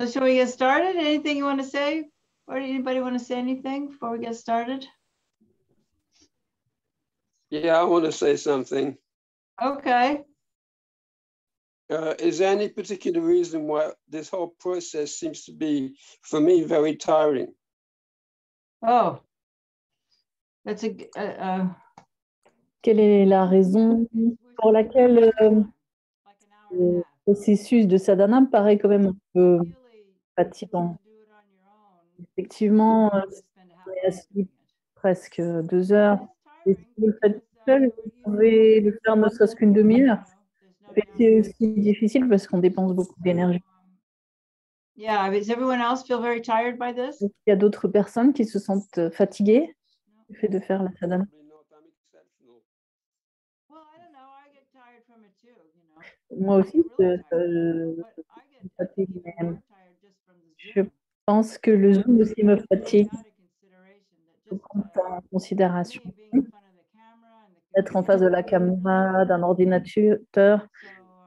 So shall we get started? Anything you want to say? Or anybody want to say anything before we get started? Yeah, I want to say something. Okay. Is there any particular reason why this whole process seems to be, for me, very tiring? Oh, that's Quelle est la raison pour laquelle le processus de sadhana me paraît quand même un peu fatigant? Effectivement, on est assis presque 2 heures. Et si vous le faites tout seul, vous pouvez le faire ne serait-ce qu'une demi-heure. C'est aussi difficile parce qu'on dépense beaucoup d'énergie. Yeah, does everyone else feel very tired by this? Il y a d'autres personnes qui se sentent fatiguées du fait de faire la sadhana. Well, I don't know. I get tired from it too, you know. Moi aussi, But I get fatigue, even mais more tired just from the je Zoom. pense que le Zoom aussi me fatigue. Out of consideration that Il faut just prendre ça en considération. me being in front of the camera and the Être en face de la caméra, d'un ordinateur, So,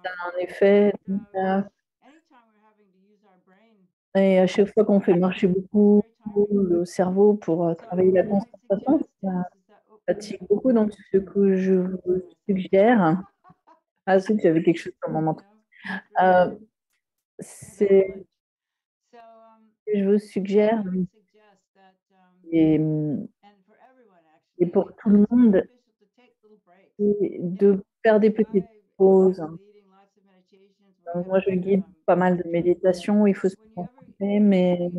ça a un effet. anytime we're having to use our brain, Et à chaque fois qu'on fait marcher beaucoup le cerveau pour travailler la concentration, ça fatigue beaucoup. Donc, ce que je vous suggère, ah si, tu avais quelque chose sur mon menton. C'est je vous suggère, et pour tout le monde, de faire des petites pauses. Donc, moi, je guide pas mal de méditation, il faut se concentrer, mais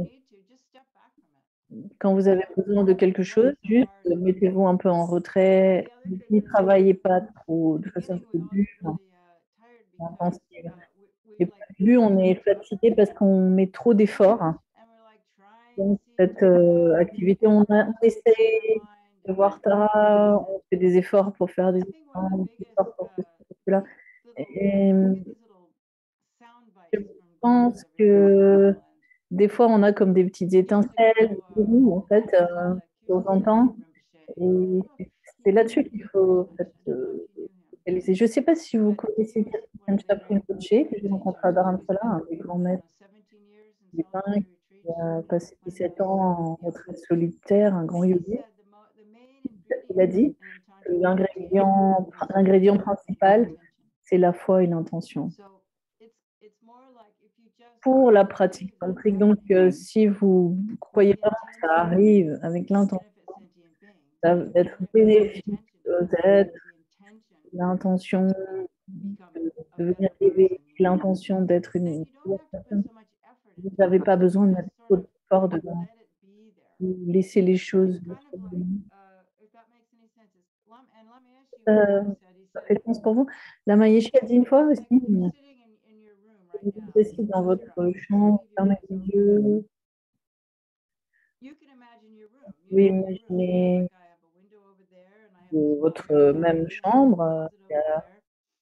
quand vous avez besoin de quelque chose, juste mettez-vous un peu en retrait, n'y travaillez pas trop de façon trop dure, intensive. Et au début, on est fatigué parce qu'on met trop d'efforts. Donc, cette activité, on essaie de voir Tara, on fait des efforts pour faire des efforts pour cela. Et je pense que des fois, on a comme des petites étincelles, en fait, de temps en temps. Et c'est là-dessus qu'il faut en fait, focaliser. Je ne sais pas si vous connaissez Christian Chaplin Rinpoché, que j'ai rencontré à Dharamsala, un des grands maîtres tibétains qui a passé 17 ans en retraite solitaire, un grand yogi. Il a dit que l'ingrédient principal, c'est la foi et l'intention pour la pratique tantrique. Donc, si vous croyez vraiment que ça arrive avec l'intention d'être bénéfique aux êtres, l'intention de devenir éveillé, l'intention d'être une personne, vous n'avez pas besoin de mettre trop d'efforts dedans. Vous laissez les choses. Ça fait sens pour vous. La Mayeshi a dit une fois aussi, vous êtes assis dans votre chambre, fermez les yeux. Vous pouvez imaginer votre même chambre, il y a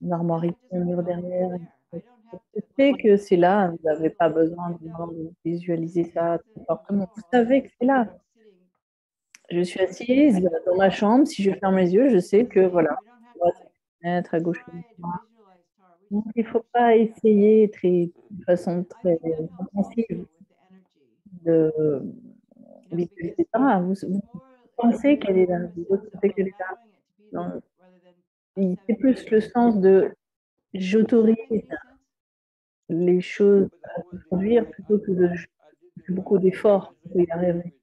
une armoire ici, un mur derrière. Je sais que c'est là, vous n'avez pas besoin de visualiser ça très fortement. Vous savez que c'est là. Je suis assise dans ma chambre, si je ferme les yeux, je sais que voilà, on va se mettre à gauche et à droite. Donc, il ne faut pas essayer de façon très intensive de visualiser ça. Vous pensez qu'elle est là, vous ressentez qu'elle est là. C'est plus le sens de j'autorise les choses à se produire plutôt que de beaucoup d'efforts pour y arriver.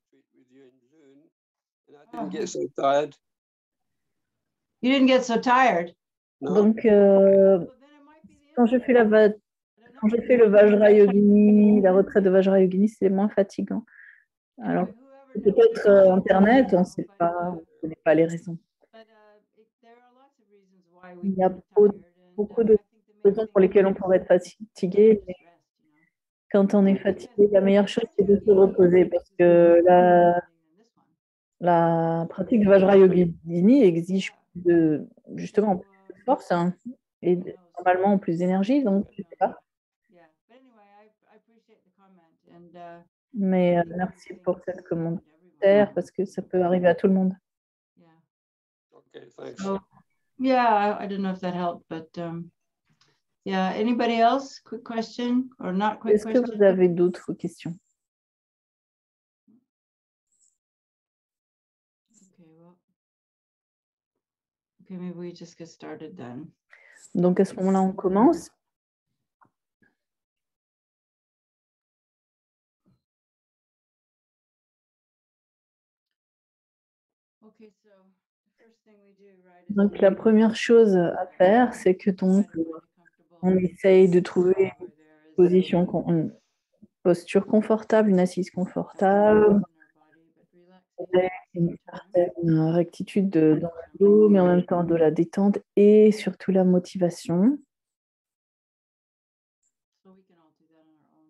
I didn't get so tired. You didn't get so tired. No. Donc, quand je fais le Vajrayogini, la retraite de Vajrayogini, c'est moins fatigant. Alors, peut-être Internet, on ne connaît pas les raisons. Il y a beaucoup de raisons pour lesquelles on pourrait être fatigué. Mais quand on est fatigué, la meilleure chose, c'est de se reposer parce que la pratique de Vajrayogini exige justement plus de force et normalement plus d'énergie, donc je ne sais pas. Mais merci pour cette commentaire parce que ça peut arriver à tout le monde. Okay, thanks. So, yeah, I don't know if that helped, but Yeah, anybody else? Quick question or not quick Est-ce que question? vous avez d'autres questions? Okay, well, okay, maybe we just get started then. Donc à ce moment-là, on commence. Okay, so the first thing we do, right, is Donc la première chose à faire, c'est que donc on essaye de trouver une position, une posture confortable, une assise confortable, avec une certaine rectitude dans le dos, mais en même temps de la détente et surtout la motivation.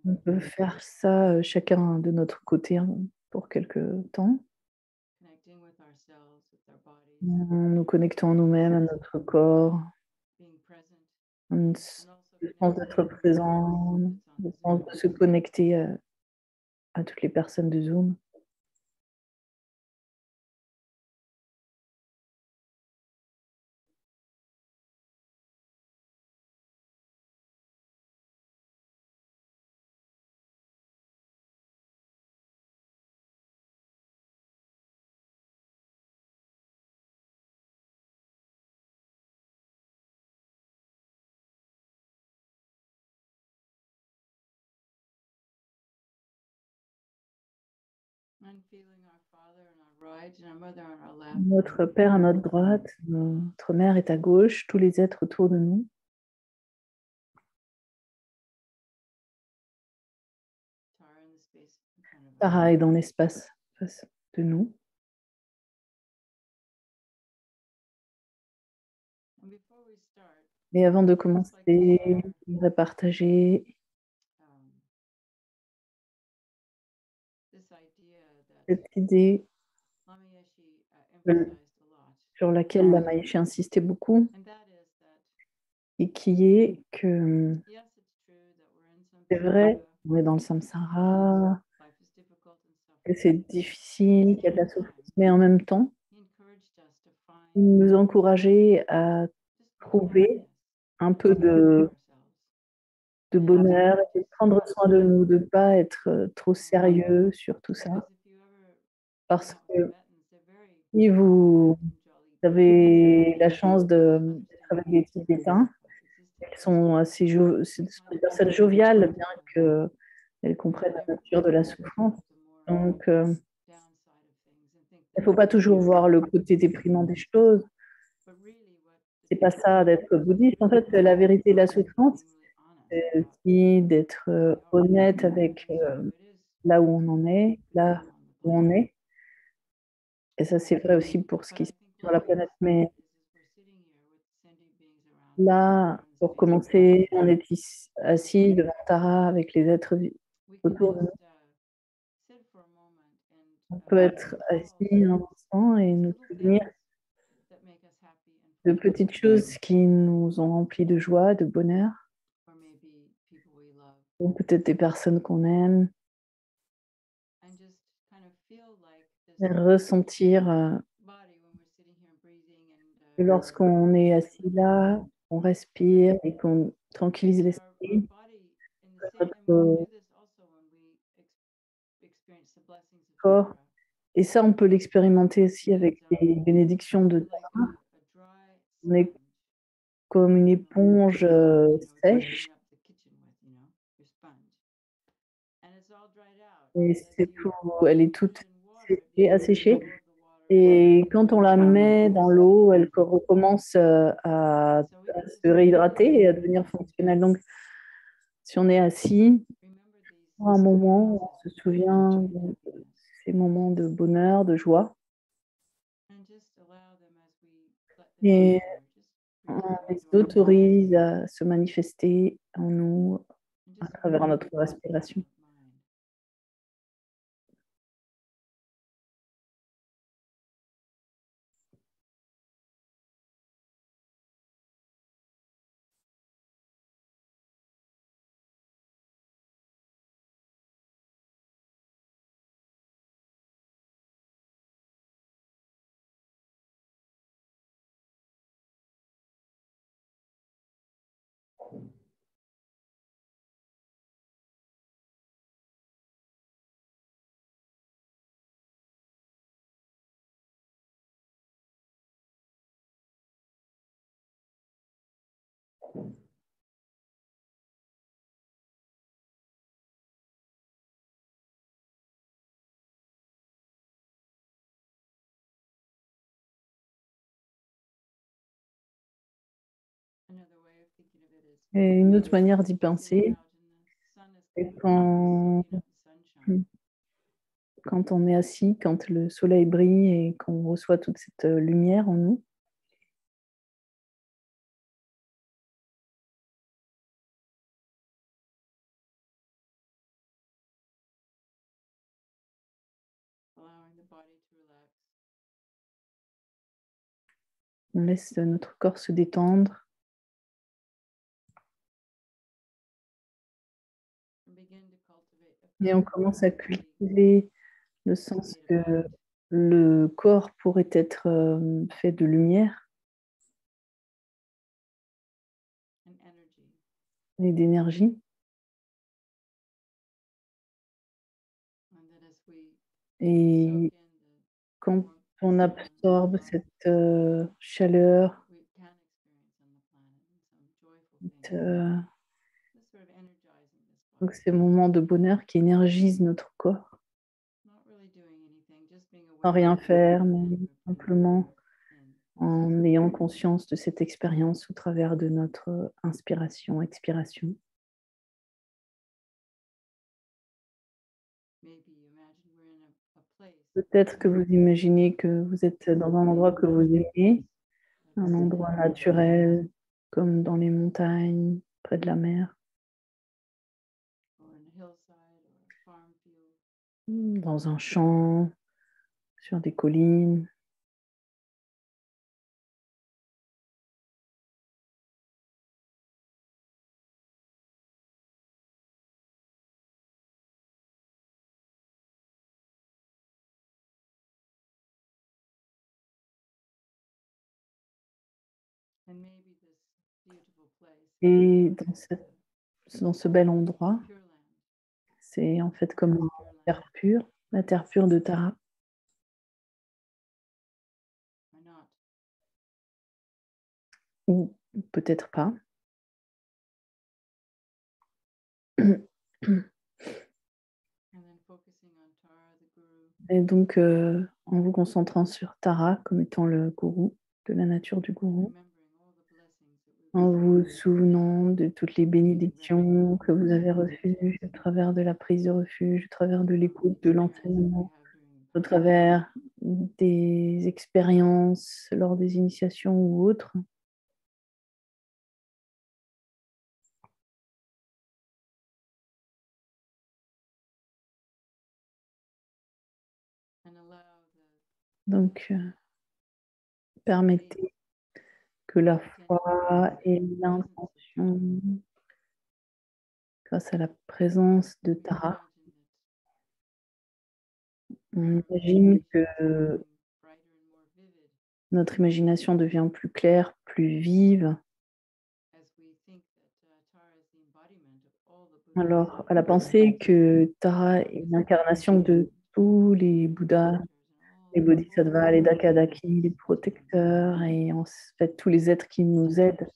On peut faire ça chacun de notre côté pour quelques temps, en nous connectant à nous-mêmes, à notre corps, le sens d'être présent, le sens de se connecter à toutes les personnes de Zoom. Notre Père à notre droite, notre Mère est à gauche, tous les êtres autour de nous. Tara est dans l'espace face de nous. Et avant de commencer, je voudrais partager cette idée sur laquelle la Maïchi insistait beaucoup, et qui est que c'est vrai, on est dans le samsara, que c'est difficile, qu'il y a de la souffrance, mais en même temps, il nous encourageait à trouver un peu de bonheur et de prendre soin de nous, de ne pas être trop sérieux sur tout ça. Parce que si vous avez la chance d'être avec des Tibétains, elles sont assez des personnes joviales, bien qu'elles comprennent la nature de la souffrance. Donc, il ne faut pas toujours voir le côté déprimant des choses. C'est pas ça d'être bouddhiste. En fait, la vérité de la souffrance, c'est aussi d'être honnête avec là où on en est, là où on est. Et ça, c'est vrai aussi pour ce qui se passe sur la planète. Mais là, pour commencer, on est assis devant Tara avec les êtres autour de nous. On peut être assis un instant et nous souvenir de petites choses qui nous ont remplis de joie, de bonheur. Ou peut-être des personnes qu'on aime. Et ressentir que lorsqu'on est assis là, on respire et qu'on tranquillise l'esprit, notre corps. Et ça, on peut l'expérimenter aussi avec les bénédictions de Tara. On est comme une éponge sèche. Et c'est tout, elle est toute asséchée. Et quand on la met dans l'eau, elle recommence à se réhydrater et à devenir fonctionnelle. Donc, si on est assis, pour un moment, on se souvient de ces moments de bonheur, de joie. Et on les autorise à se manifester en nous à travers notre respiration. Et une autre manière d'y penser, c'est quand on est assis, quand le soleil brille et qu'on reçoit toute cette lumière en nous. On laisse notre corps se détendre. Et on commence à cultiver le sens que le corps pourrait être fait de lumière et d'énergie. Et quand on absorbe cette chaleur, donc ces moments de bonheur qui énergisent notre corps, sans rien faire, mais simplement en ayant conscience de cette expérience au travers de notre inspiration, expiration. Peut-être que vous imaginez que vous êtes dans un endroit que vous aimez, un endroit naturel, comme dans les montagnes, près de la mer, dans un champ, sur des collines. Et dans ce bel endroit, c'est en fait comme la terre pure de Tara. Ou peut-être pas. Et donc, en vous concentrant sur Tara comme étant le gourou, de la nature du gourou, en vous souvenant de toutes les bénédictions que vous avez reçues au travers de la prise de refuge, au travers de l'écoute, de l'enseignement, au travers des expériences lors des initiations ou autres. Donc, permettez que la foi et l'intention, grâce à la présence de Tara, on imagine que notre imagination devient plus claire, plus vive. Alors, à la pensée que Tara est l'incarnation de tous les Bouddhas, les Bodhisattvas, les Dakadaki, les protecteurs et en fait tous les êtres qui nous aident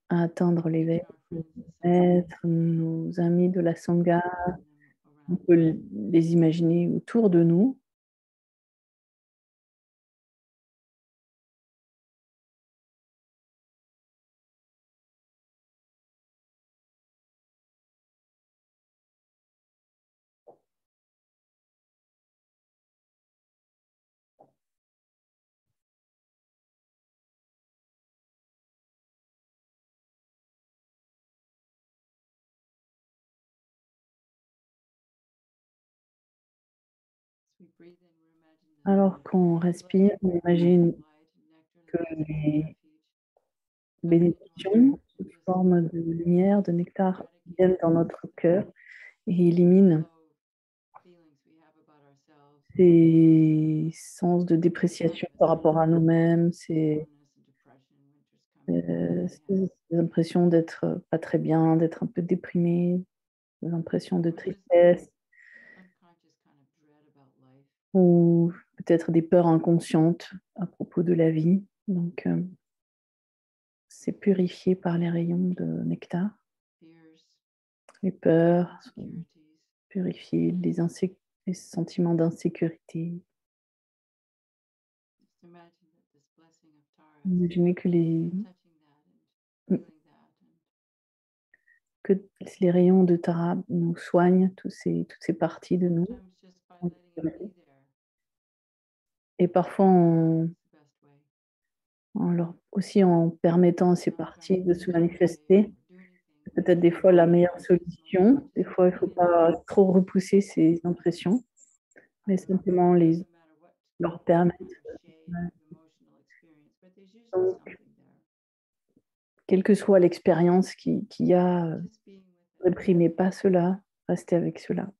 à atteindre l'éveil, nos maîtres, nos amis de la Sangha, on peut les imaginer autour de nous. Alors qu'on respire, on imagine que les bénédictions sous forme de lumière, de nectar, viennent dans notre cœur et éliminent ces sens de dépréciation par rapport à nous-mêmes, ces impressions d'être pas très bien, d'être un peu déprimé, des impressions de tristesse ou peut-être des peurs inconscientes à propos de la vie. Donc, c'est purifié par les rayons de nectar. fears, Les peurs sont insecurities. purifiées, les sentiments d'insécurité. Just imagine that this blessing of Tara is Imaginez que touching that and feeling that les rayons de Tara nous soignent toutes ces parties de nous. sometimes just by letting it be there Et parfois, is the best way. aussi en permettant à ces parties de se manifester, c'est peut-être des fois la meilleure solution. Des fois, il ne faut pas trop repousser ces impressions, mais simplement leur permettre. Donc, quelle que soit l'expérience qu'il y a, réprimez pas cela, restez avec cela.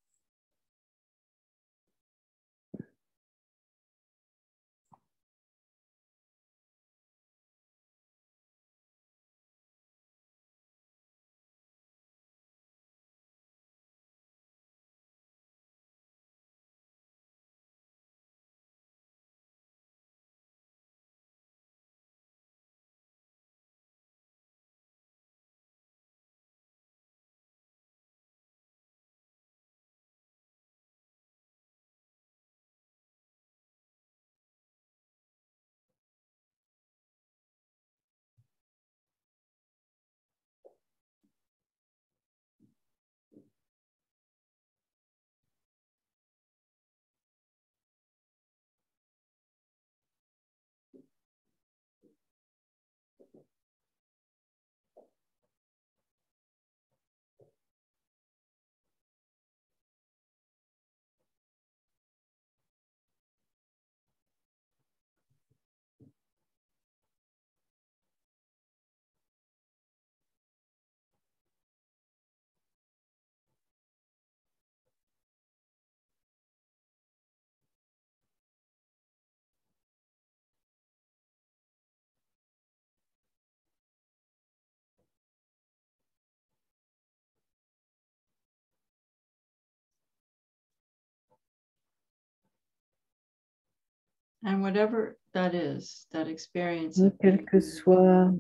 And whatever that is, that experience Donc, of quelle being que soit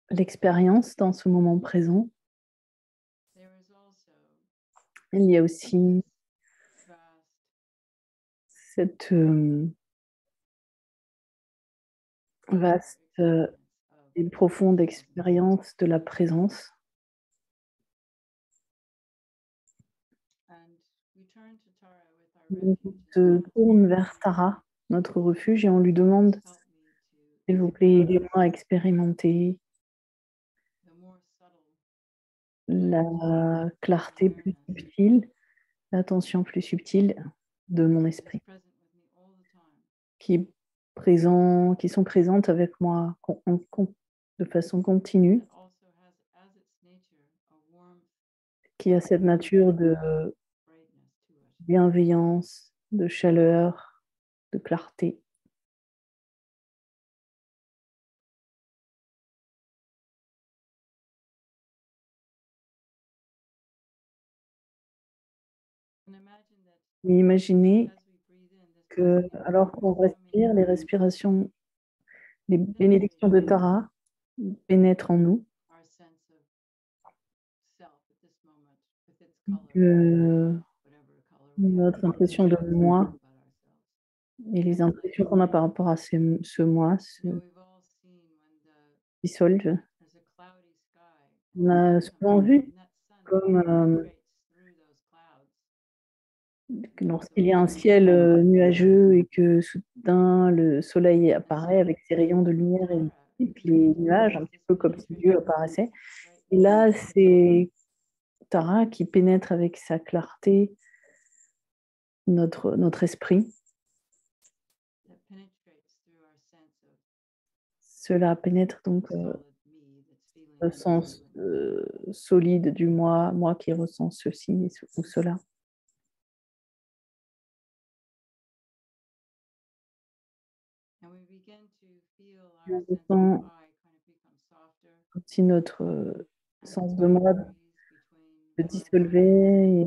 l'expérience dans ce moment présent, there is also il y a aussi vast cette vaste et profonde expérience de la présence. and we turn to Tara with our On refuge se tourne vers Tara, notre refuge, et on lui demande, help me to s'il vous plaît, aidez-moi à expérimenter the more subtle la clarté plus subtile, l'attention plus subtile de mon is esprit, present with me all the time. qui sont présentes avec moi de façon continue, That also has as its nature a warmth, qui a cette nature de brightness to it. bienveillance, de chaleur, de clarté. And imagine that Et imaginez as we breathe in, this que, blessing of alors Tara qu'on is coming respire, les respirations, les bénédictions de Tara pénètrent en nous. our sense of self at this moment with its color, whatever color we have Notre impression de moi about ourselves. et les impressions qu'on a par rapport à ce moi se You know, we've all seen when dissolvent. there's a cloudy sky On a souvent vu and that sun comme penetrates through those clouds. que lorsqu'il y a un ciel nuageux et que soudain le soleil apparaît avec ses rayons de lumière et dissipe les nuages, un petit peu comme si Dieu apparaissait. Et là, c'est Tara qui pénètre avec sa clarté notre esprit. That penetrates through our sense of Cela pénètre donc solid me that's feeling le this sens feeling. solide du moi qui ressent ceci ou cela. And we begin to feel On our sense ressent of I kind of become softer. aussi notre and sens the de moi boundaries se between dissolver et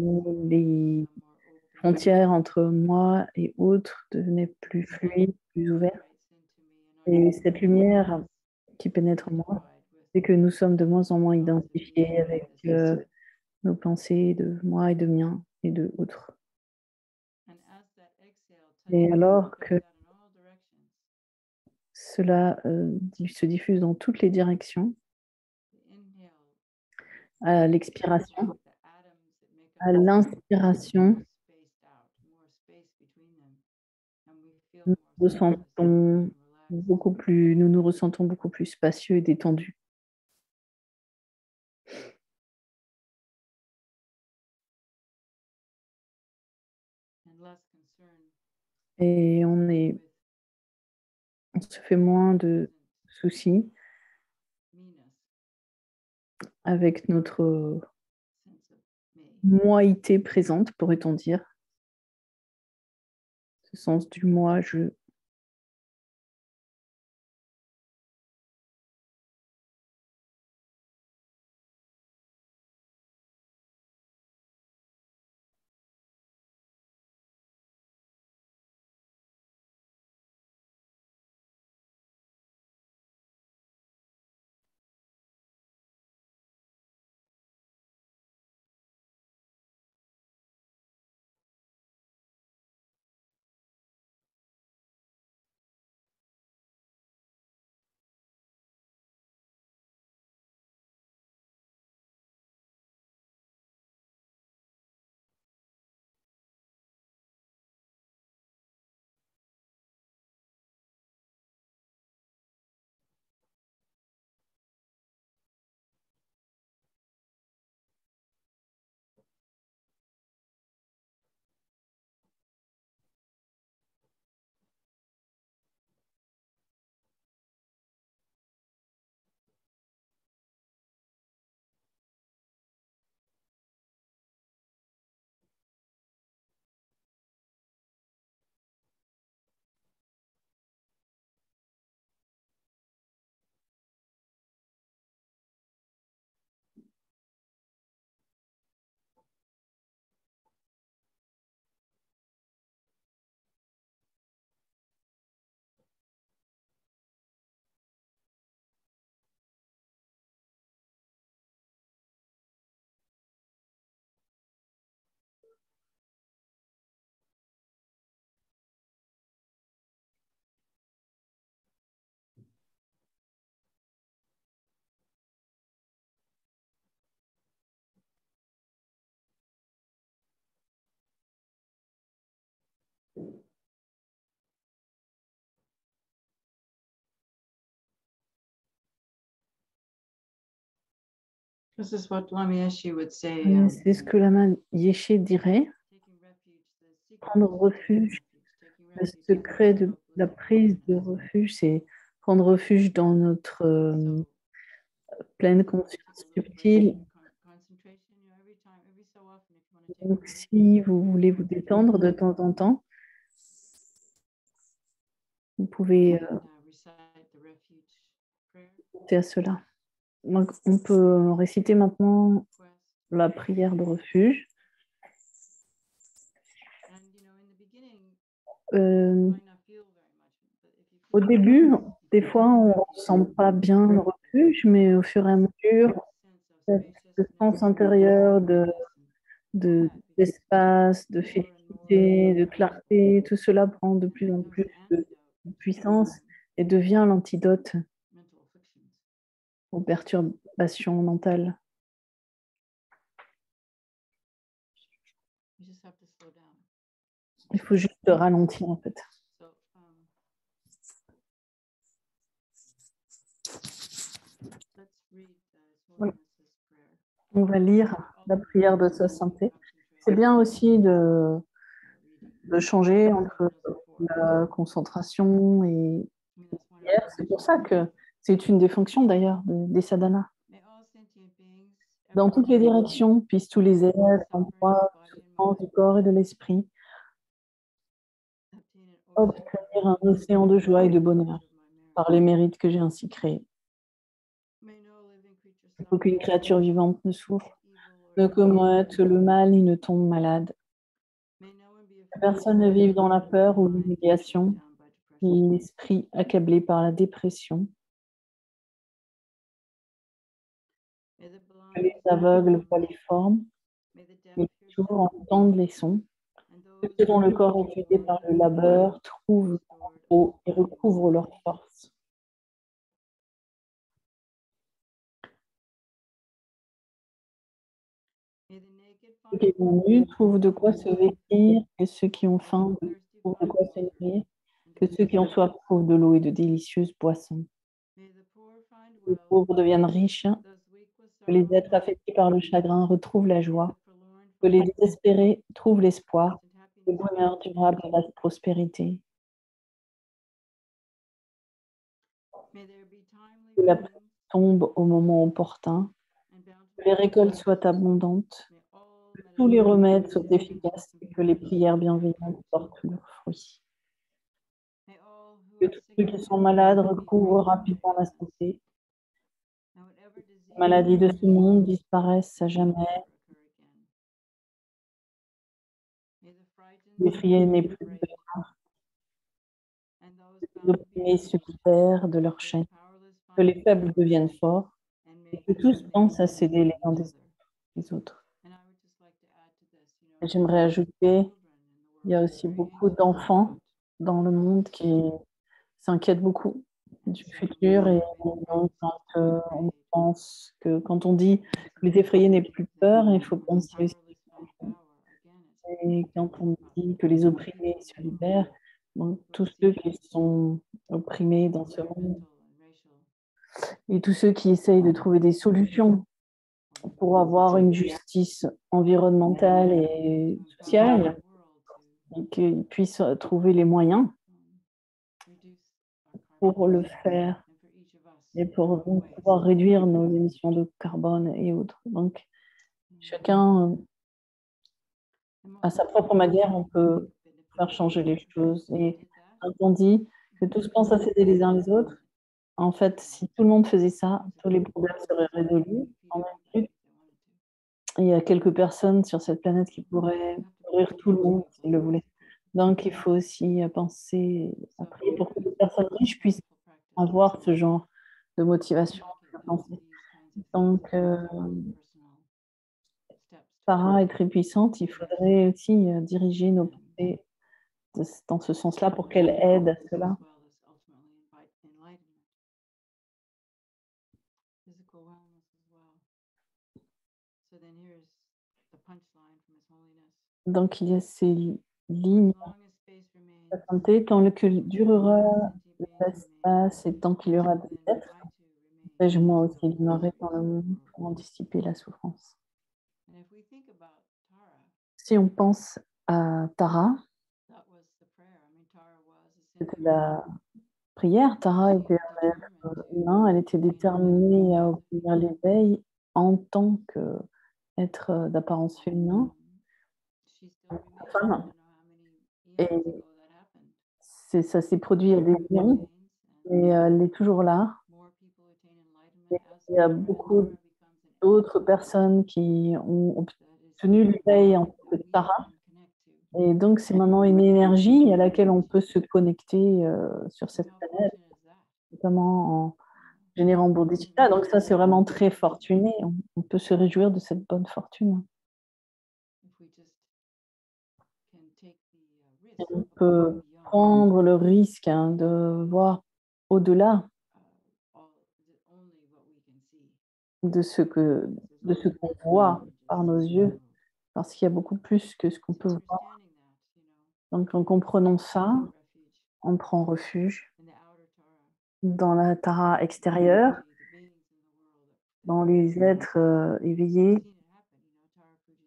les become more open. frontières entre moi et autres devenaient plus This light fluides, plus ouvertes. penetrates into me and Et I cette lumière qui pénètre en moi identified c'est que nous sommes de moins en moins identifiés avec nos pensées de moi et de mien et de autres. Et alors que cela se diffuse dans toutes les directions, à l'expiration, à l'inspiration, nous nous ressentons beaucoup plus spacieux et détendus. Et on se fait moins de soucis avec notre moïté présente, pourrait-on dire. Ce sens du moi, je. This is what Lama Yeshe would say. C'est ce que Lama Yeshe dirait. Prendre refuge, le secret de la prise de refuge, c'est prendre refuge dans notre pleine conscience subtile. Donc, si vous voulez vous détendre de temps en temps, vous pouvez penser à cela. Donc, on peut réciter maintenant la prière de refuge. Au début, des fois, on ne ressent pas bien le refuge, mais au fur et à mesure, ce sens intérieur d'espace, de félicité, de clarté, tout cela prend de plus en plus de puissance et devient l'antidote aux perturbations mentales. Il faut juste ralentir, en fait. Voilà. On va lire la prière de sa santé. C'est bien aussi de changer entre la concentration et la prière. C'est pour ça que c'est une des fonctions d'ailleurs des sadhanas. Dans toutes les directions, puissent tous les êtres en proie aux souffrances du corps et de l'esprit obtenir un océan de joie et de bonheur par les mérites que j'ai ainsi créés. Il faut qu'une créature vivante ne souffre, ne commette le mal ni ne tombe malade. Personne ne vive dans la peur ou l'humiliation, ni l'esprit accablé par la dépression. aveugles voient les formes, et les sourds entendent les sons. Ceux dont le corps est usé par le labeur trouvent le repos et recouvrent leur force. Ceux qui sont nus trouvent de quoi se vêtir, que ceux qui ont faim trouvent de quoi se nourrir, que ceux qui ont soif trouvent de l'eau et de délicieuses boissons. Les pauvres deviennent riches, que les êtres affectés par le chagrin retrouvent la joie, que les désespérés trouvent l'espoir, le bonheur durable et la prospérité. Que la pluie tombe au moment opportun, que les récoltes soient abondantes, que tous les remèdes soient efficaces et que les prières bienveillantes portent leurs fruits. Que tous ceux qui sont malades recouvrent rapidement la santé. Les maladies de ce monde disparaissent à jamais. L'effrayé n'est plus peur. Que les opprimés se libèrent de leurs chaînes. Que les faibles deviennent forts. Et que tous pensent à s'aider les uns des autres. J'aimerais ajouter, il y a aussi beaucoup d'enfants dans le monde qui s'inquiètent beaucoup du futur et donc quand on pense que quand on dit que les effrayés n'aient plus peur, il faut penser aussi et quand on dit que les opprimés se libèrent, donc tous ceux qui sont opprimés dans ce monde et tous ceux qui essayent de trouver des solutions pour avoir une justice environnementale et sociale et qu'ils puissent trouver les moyens pour le faire et pour pouvoir réduire nos émissions de carbone et autres. Donc, chacun, à sa propre manière, on peut faire changer les choses. Et quand on dit que tous pensent à s'aider les uns les autres, en fait, si tout le monde faisait ça, tous les problèmes seraient résolus en même temps. Il y a quelques personnes sur cette planète qui pourraient nourrir tout le monde s'ils le voulaient. Donc, il faut aussi penser à prier pour que les personnes riches puissent avoir ce genre de motivation. Donc, Tara est très puissante. Il faudrait aussi diriger nos pensées dans ce sens-là pour qu'elle aide à cela. Donc, il y a ces lignes de la santé, tant que durera l'espace et tant qu'il y aura des êtres, vais-je moi aussi ignorer dans le monde pour en dissiper la souffrance. Si on pense à Tara, c'était la prière. Tara était un être humain, elle était déterminée à obtenir l'éveil en tant qu'être d'apparence féminin, femme. Et ça s'est produit à des lions, et elle est toujours là. Et il y a beaucoup d'autres personnes qui ont obtenu l'éveil en tant que Tara. Et donc, c'est maintenant une énergie à laquelle on peut se connecter sur cette planète, notamment en générant Bodhicitta. Donc, ça, c'est vraiment très fortuné. On peut se réjouir de cette bonne fortune. Et on peut prendre le risque de voir au-delà de ce qu'on voit par nos yeux, parce qu'il y a beaucoup plus que ce qu'on peut voir. Donc, en comprenant ça, on prend refuge dans la Tara extérieure, dans les êtres éveillés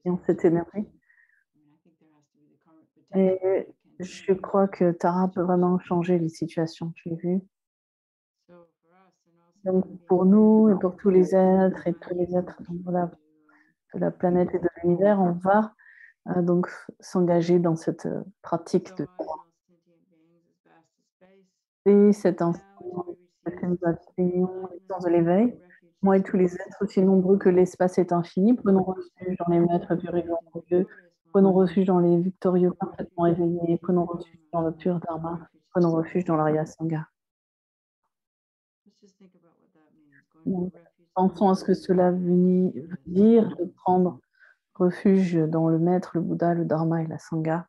et en cette énergie. Et je crois que Tara peut vraiment changer les situations, je l'ai vu. Donc, pour nous et pour tous les êtres et tous les êtres de la planète et de l'univers, on va donc s'engager dans cette pratique de et cet enseignement que nous enseignons l'essence de l'éveil. Moi et tous les êtres aussi nombreux que l'espace est infini, prenons refuge dans les maîtres du réveil Dieu, prenons refuge dans les victorieux parfaitement éveillés, prenons refuge dans le pur Dharma, prenons refuge dans l'Arya Sangha. Donc, Pensons à ce que cela veut dire de prendre refuge dans le Maître, le Bouddha, le Dharma et la Sangha.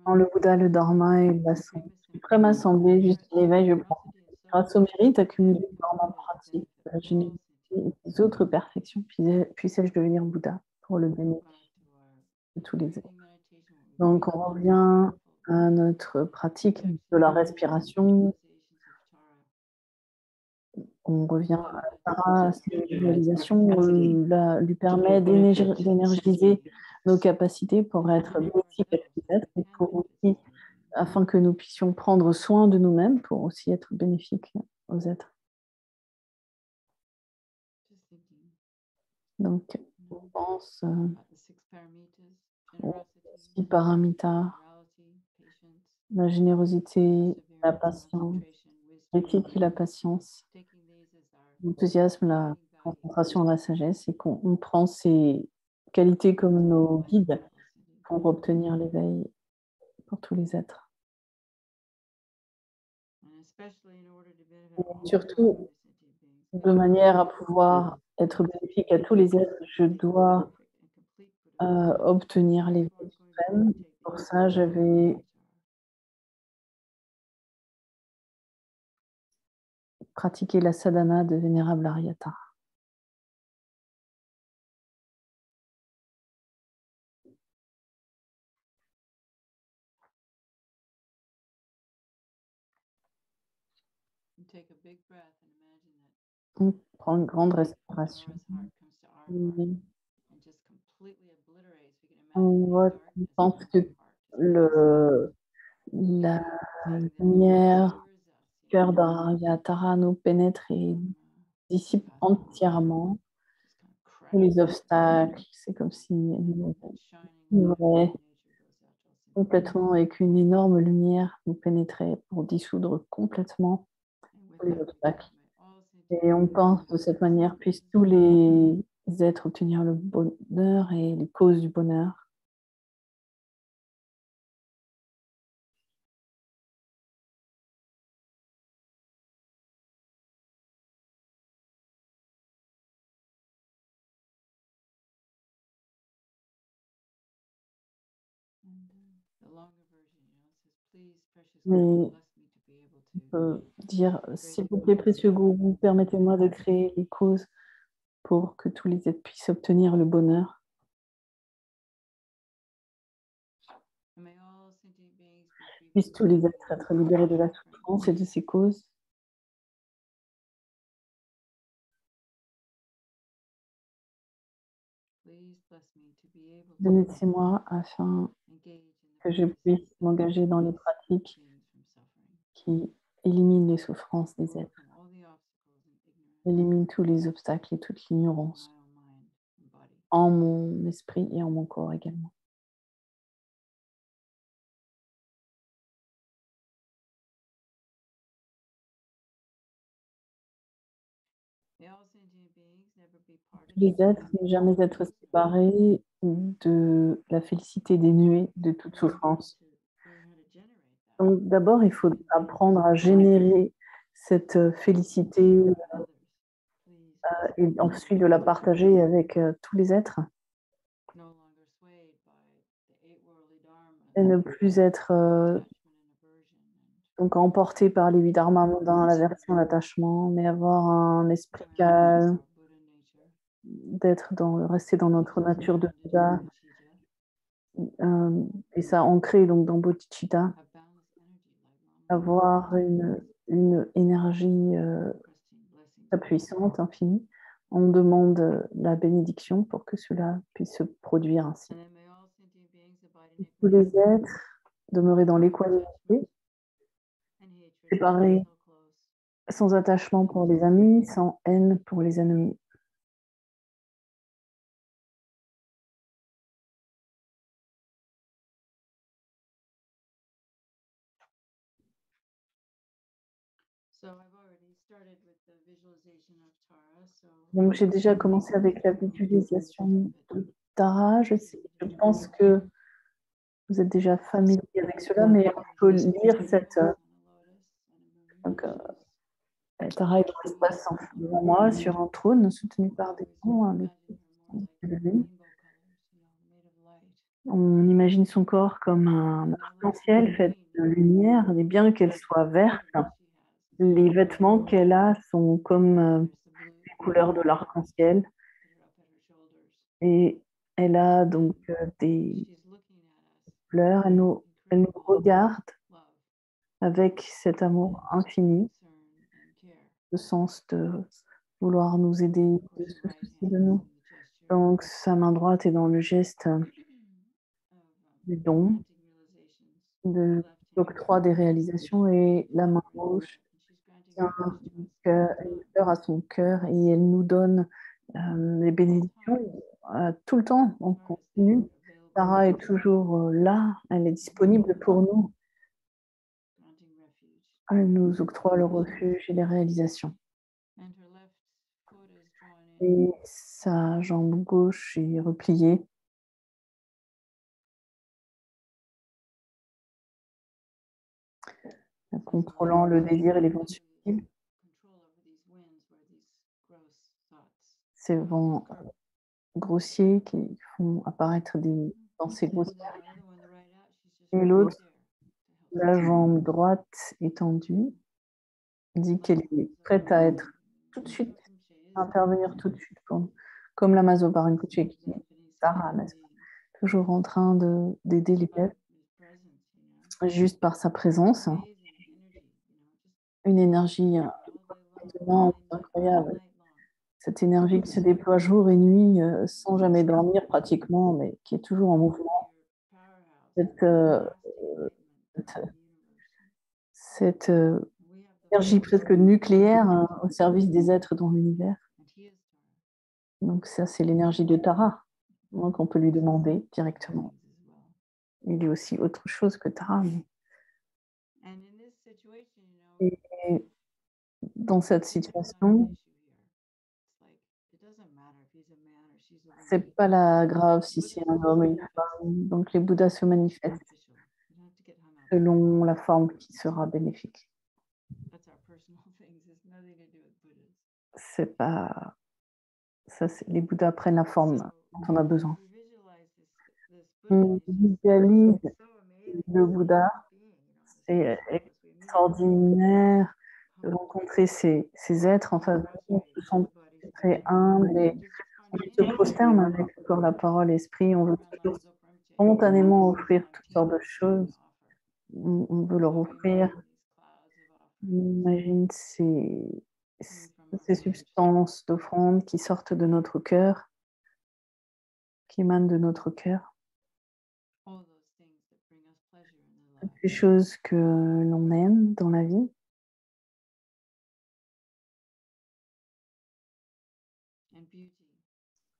Dans le Bouddha, le Dharma et la suprême assemblée, juste l'éveil, je prends. Grâce au mérite accumulé par ma pratique, la générosité et les autres perfections, puissais-je devenir Bouddha pour le bénéfice de tous les êtres. Donc, on revient à notre pratique de la respiration. On revient à Tara, cette visualisation lui permet d'énergiser nos capacités pour être bénéfiques à tous les êtres et pour aussi, afin que nous puissions prendre soin de nous-mêmes pour aussi être bénéfiques aux êtres. Donc, on pense aux 6 paramitas, la générosité, la patience, l'éthique et la patience, l'enthousiasme, la concentration, la sagesse, et qu'on prend ces qualités comme nos guides pour obtenir l'éveil pour tous les êtres. Et surtout, de manière à pouvoir être bénéfique à tous les êtres, je dois obtenir l'éveil suprême. Pour ça, j'avais pratiqué la sadhana de Vénérable Aryata. On prend une grande respiration. On pense que la lumière du cœur d'Aryatara nous pénètre et dissipe entièrement tous les obstacles. C'est comme si nous ouvrait complètement et qu'une énorme lumière nous pénétrait pour dissoudre complètement tous les obstacles. Et on pense de cette manière, puissent tous les êtres obtenir le bonheur et les causes du bonheur. Mais on peut dire, s'il vous plaît, précieux gourou, permettez-moi de créer les causes pour que tous les êtres puissent obtenir le bonheur. Puissent tous les êtres être libérés de la souffrance et de ses causes. Bénissez-moi afin que je puisse m'engager dans les pratiques qui éliminent les souffrances des êtres, éliminent tous les obstacles et toute l'ignorance en mon esprit et en mon corps également. Les êtres ne jamais être séparés de la félicité dénuée de toute souffrance. Donc d'abord, il faut apprendre à générer cette félicité et ensuite de la partager avec tous les êtres et ne plus être donc emporté par les 8 dharmas mondains, l'aversion, l'attachement, mais avoir un esprit calme, rester dans notre nature de Bouddha, et ça ancré donc dans Bodhicitta, avoir une énergie très puissante, infinie. On demande la bénédiction pour que cela puisse se produire ainsi. Tous les êtres demeurer dans l'équanimité, séparés, sans attachement pour les amis, sans haine pour les ennemis. Donc, j'ai déjà commencé avec la visualisation de Tara. Je pense que vous êtes déjà familier avec cela, mais on peut lire cette. Donc, Tara est dans l'espace devant moi, sur un trône, soutenu par des ponts avec on imagine son corps comme un arc-en-ciel fait de lumière, et bien qu'elle soit verte, les vêtements qu'elle a sont comme les couleurs de l'arc-en-ciel. Et elle a donc des fleurs, elle nous regarde avec cet amour infini, le sens de vouloir nous aider, de se soucier de nous. Donc, sa main droite est dans le geste du don, de l'octroi des réalisations, et la main gauche tient une fleur à son cœur et elle nous donne les bénédictions tout le temps, on continue. Tara est toujours là, elle est disponible pour nous. Elle nous octroie le refuge et les réalisations. Et sa jambe gauche est repliée. Contrôlant le désir et les vents subtils. Ces vents grossiers qui font apparaître des pensées grossières. Et l'autre, la jambe droite étendue, dit qu'elle est prête à être tout de suite, à intervenir tout de suite, comme la Maso Rinpoche qui est Tara, toujours en train d'aider les peuples, juste par sa présence. Une énergie incroyable. Cette énergie qui se déploie jour et nuit sans jamais dormir pratiquement, mais qui est toujours en mouvement. Cette énergie presque nucléaire au service des êtres dans l'univers. Donc ça, c'est l'énergie de Tara. Donc on peut lui demander directement. Il y a aussi autre chose que Tara. Et dans cette situation, c'est pas la grave si c'est un homme ou une femme. Donc les Bouddhas se manifestent selon la forme qui sera bénéfique. C'est pas ça, les Bouddhas prennent la forme dont on a besoin. On visualise le Bouddha, c'est extraordinaire de rencontrer ces êtres en face de nous, qui sont très humbles et on se prosterne avec le corps, la parole, l'esprit. On veut toujours spontanément offrir toutes sortes de choses. On veut leur offrir. On imagine ces substances d'offrande qui sortent de notre cœur, qui émanent de notre cœur. Toutes les choses que l'on aime dans la vie.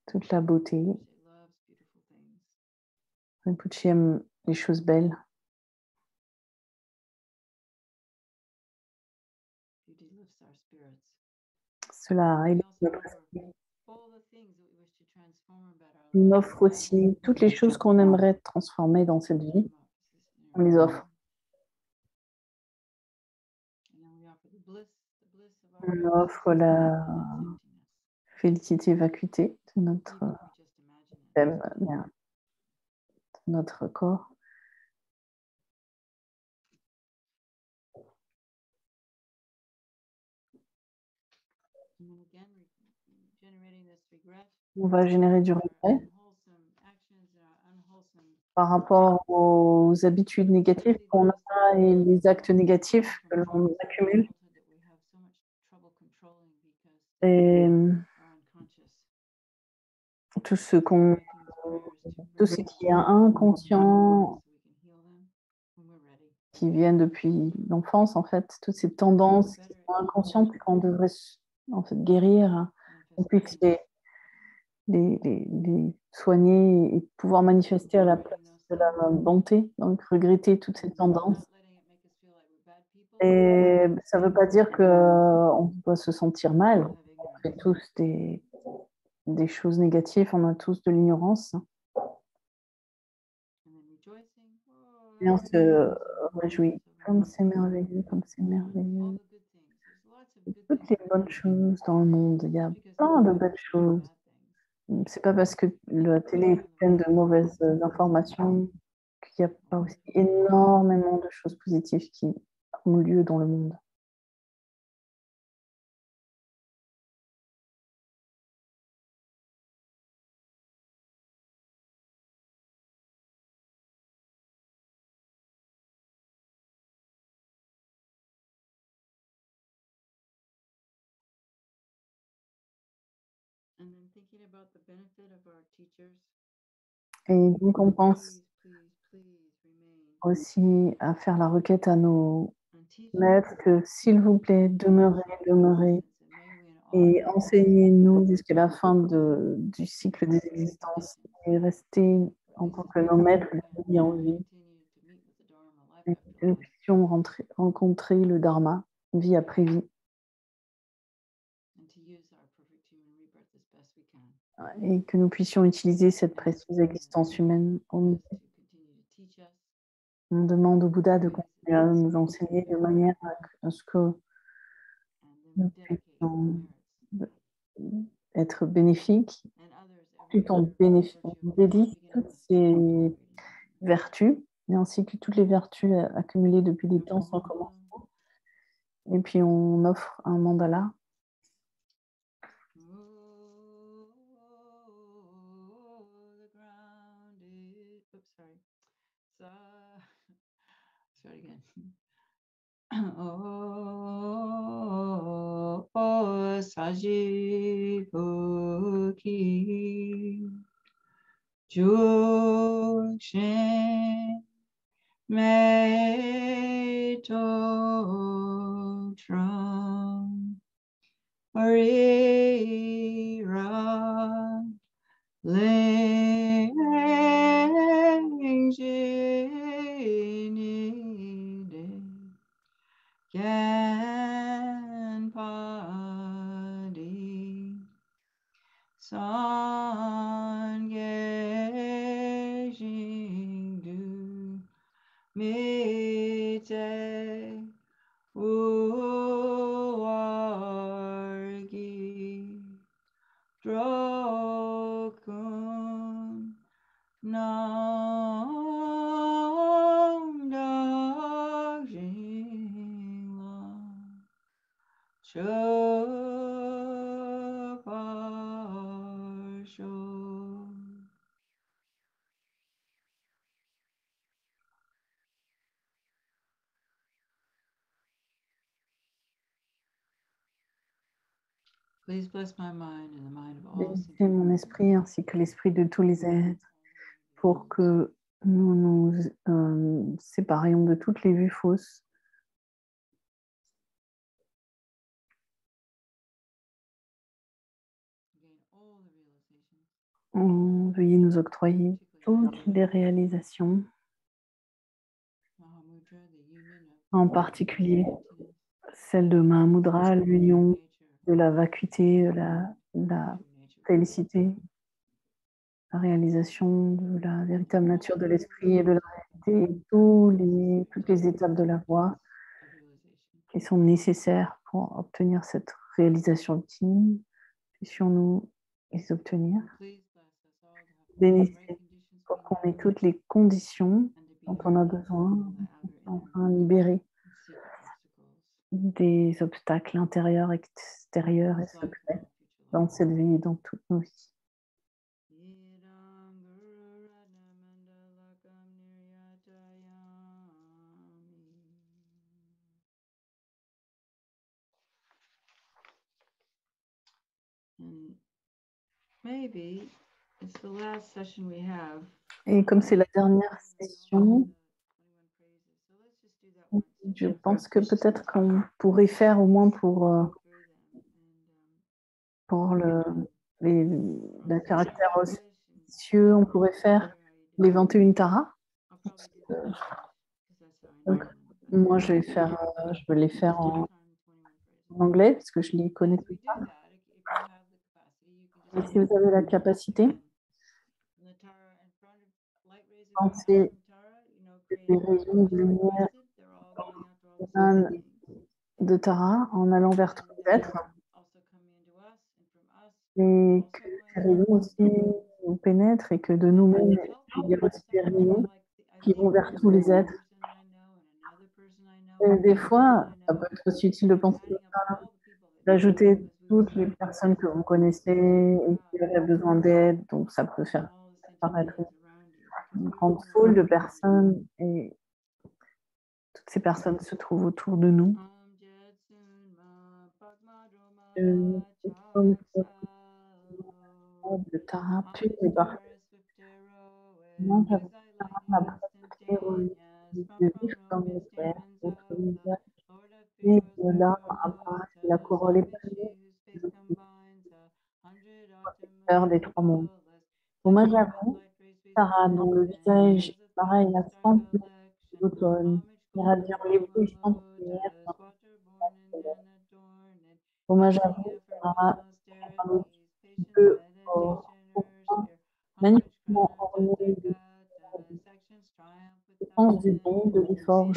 Toute la beauté. Rinpoche aime les choses belles. Cela élève notre esprit. Il offre aussi toutes les choses qu'on aimerait transformer dans cette vie. On les offre. On offre la félicité vacuité de notre thème, de notre corps. On va générer du regret par rapport aux habitudes négatives qu'on a et les actes négatifs que l'on accumule. Et tout ce qui est inconscient, qui viennent depuis l'enfance, en fait, toutes ces tendances qui sont inconscientes et qu'on devrait en fait guérir, qu'on puisse les soigner et pouvoir manifester à la place de la bonté, donc regretter toutes ces tendances. Et ça ne veut pas dire qu'on doit se sentir mal. On fait tous des choses négatives, on a tous de l'ignorance. Et on se réjouit. Comme c'est merveilleux, comme c'est merveilleux. Toutes les bonnes choses dans le monde, il y a plein de belles choses. C'est pas parce que la télé est pleine de mauvaises informations qu'il n'y a pas aussi énormément de choses positives qui ont lieu dans le monde. Et donc, on pense aussi à faire la requête à nos maîtres que, s'il vous plaît, demeurez, demeurez et enseignez-nous jusqu'à la fin du cycle des existences et restez en tant que nos maîtres de vie en vie. Et que nous puissions rencontrer le Dharma, vie après vie. Et que nous puissions utiliser cette précieuse existence humaine. On demande au Bouddha de continuer à nous enseigner de manière à ce que nous puissions être bénéfiques, tout en dédie toutes ces vertus, et ainsi que toutes les vertus accumulées depuis des temps sans commencement. Et puis on offre un mandala. Sajibuki Jukshin Meito Tram Arira Lingjinide Ganpadi Sangye Jingdu Mite Uwargi Drokun Nam Dajingla Choparsho. Please bless my mind and the mind of all. Bénissez mon esprit ainsi que l'esprit de tous les êtres pour que nous nous séparions de toutes les vues fausses. Veuillez nous octroyer toutes les réalisations, en particulier celle de Mahamudra, l'union de la vacuité, de la félicité, la réalisation de la véritable nature de l'esprit et de la réalité, toutes les étapes de la voie qui sont nécessaires pour obtenir cette réalisation ultime. Puissions-nous les obtenir. Bénissez pour qu'on ait toutes les conditions dont on a besoin, enfin libérer des obstacles intérieurs, extérieurs et secrets dans cette vie et dans toutes nos vies. Et comme c'est la dernière session, je pense que peut-être qu'on pourrait faire au moins pour le caractère auspicieux, on pourrait faire les 21 taras. Moi, je vais les faire en anglais parce que je les connais plus. Et si vous avez la capacité, pensez que les rayons de lumière émanent de Tara en allant vers tous les êtres et que ces rayons aussi nous pénètrent et que de nous-mêmes, il y a aussi des rayons qui vont vers tous les êtres. Et des fois, ça peut être aussi utile de penser d'ajouter toutes les personnes que vous connaissez et qui auraient besoin d'aide. Donc, ça peut faire apparaître une grande foule de personnes et toutes ces personnes se trouvent autour de nous. De Tara pure et parfaite. Moi, j'avais la protection de vivre comme le Père, votre visage, et de larmes apparaissent, la corolle épanouie, protecteur des trois mondes. Hommage à vous, Tara, dont le visage est pareil à 100 d'automne, irradiant l'éblouissante lumière d'un soleil. Hommage à vous, Tara, bleu or, pourpre, magnifiquement orné de défense du don, de l'effort,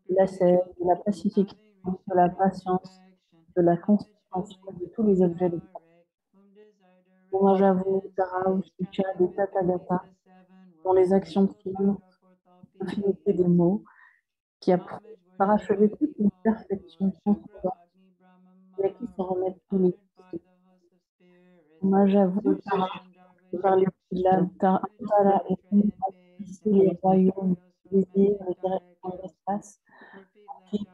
de la sève, de la pacification, de la patience, de la constance de tous les objets de vie. Hommage à vous, Tara, Ushticha, de Tathagata, dont les actions tiennent l'infinité des mots, qui a parachevé toute une perfection transcendante, et à qui s'en remettent tous les textes. Hommage à vous, Tara, par les syllabes Tara et Hum, ici les royaumes, les désirs, les directions de l'espace, qui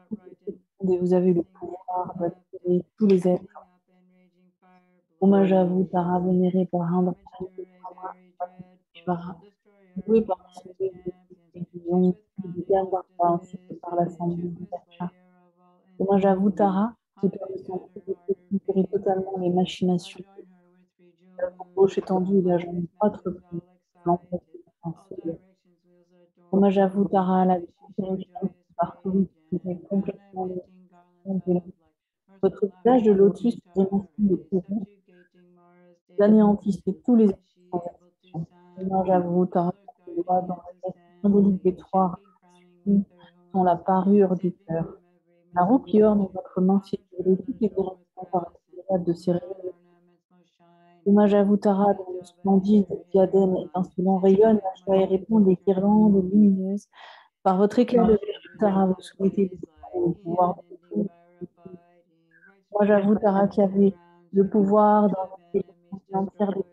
et vous avez le pouvoir d'attirer tous les êtres. Hommage à vous, Tara, vénérée par Indra, douée par des visions de Gandharva ainsi que par l'assemblée de Daksha. Hommage à vous, Tara, qui permet de tempérer totalement les machinations. La gauche étendue et la jambe droite reprise, l'emplacement sensible. Hommage à vous, Tara, la terrifiante parcourue qui est complètement de votre visage de lotus émancule de courant, vous anéantissez tous les actions. Hommage à vous, Tara, le doigt dans le geste symbolique des trois qui sont la parure du cœur. La roue qui orne votre main figurée toutes les directions par la de ces rayons. Hommage à vous, Tara, dont le splendide diadème étincelant rayonne à joie et répond des guirlandes lumineuses. Par votre éclair de vertu, Tara, vous soumettez le pouvoir de tout. Hommage à vous, Tara, qui avez le pouvoir d'invoquer l'entière des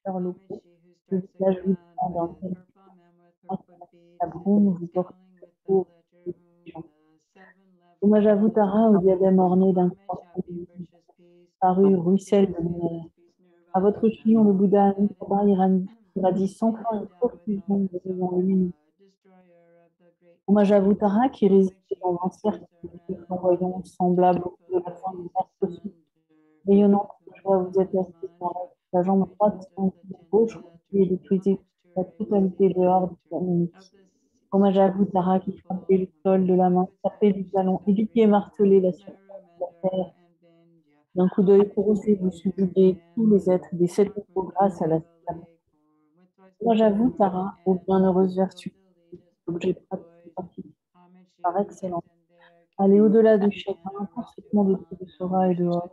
cœurs locaux. Le visage vous demande un tel la brume vous porte au hommage à vous, Tara, au diadème orné d'un croissant paru ruisselle de lumière. À votre chignon, le Bouddha Amitabha irradie sans fin une profusion de rayons lumineux. Hommage à vous, Tara, qui réside dans un cercle de flamboyants semblables au de la fin d'une cosmique. Rayonnante de joie, vous êtes assis sur la jambe droite, en gauche, et détruisez la totalité de l'ordre canonique. Hommage à vous, Tara, qui frappez le sol de la main, tapez du talon et du pied martelé la surface de la terre. D'un coup d'œil courroucé, vous subjuguez tous les êtres des sept niveaux grâce à la syllabe. Hommage à vous, Tara, aux bienheureuses vertus, l'objet pratique par excellence. Allez au-delà du chacun, parfaitement doté de Sora et de Hor,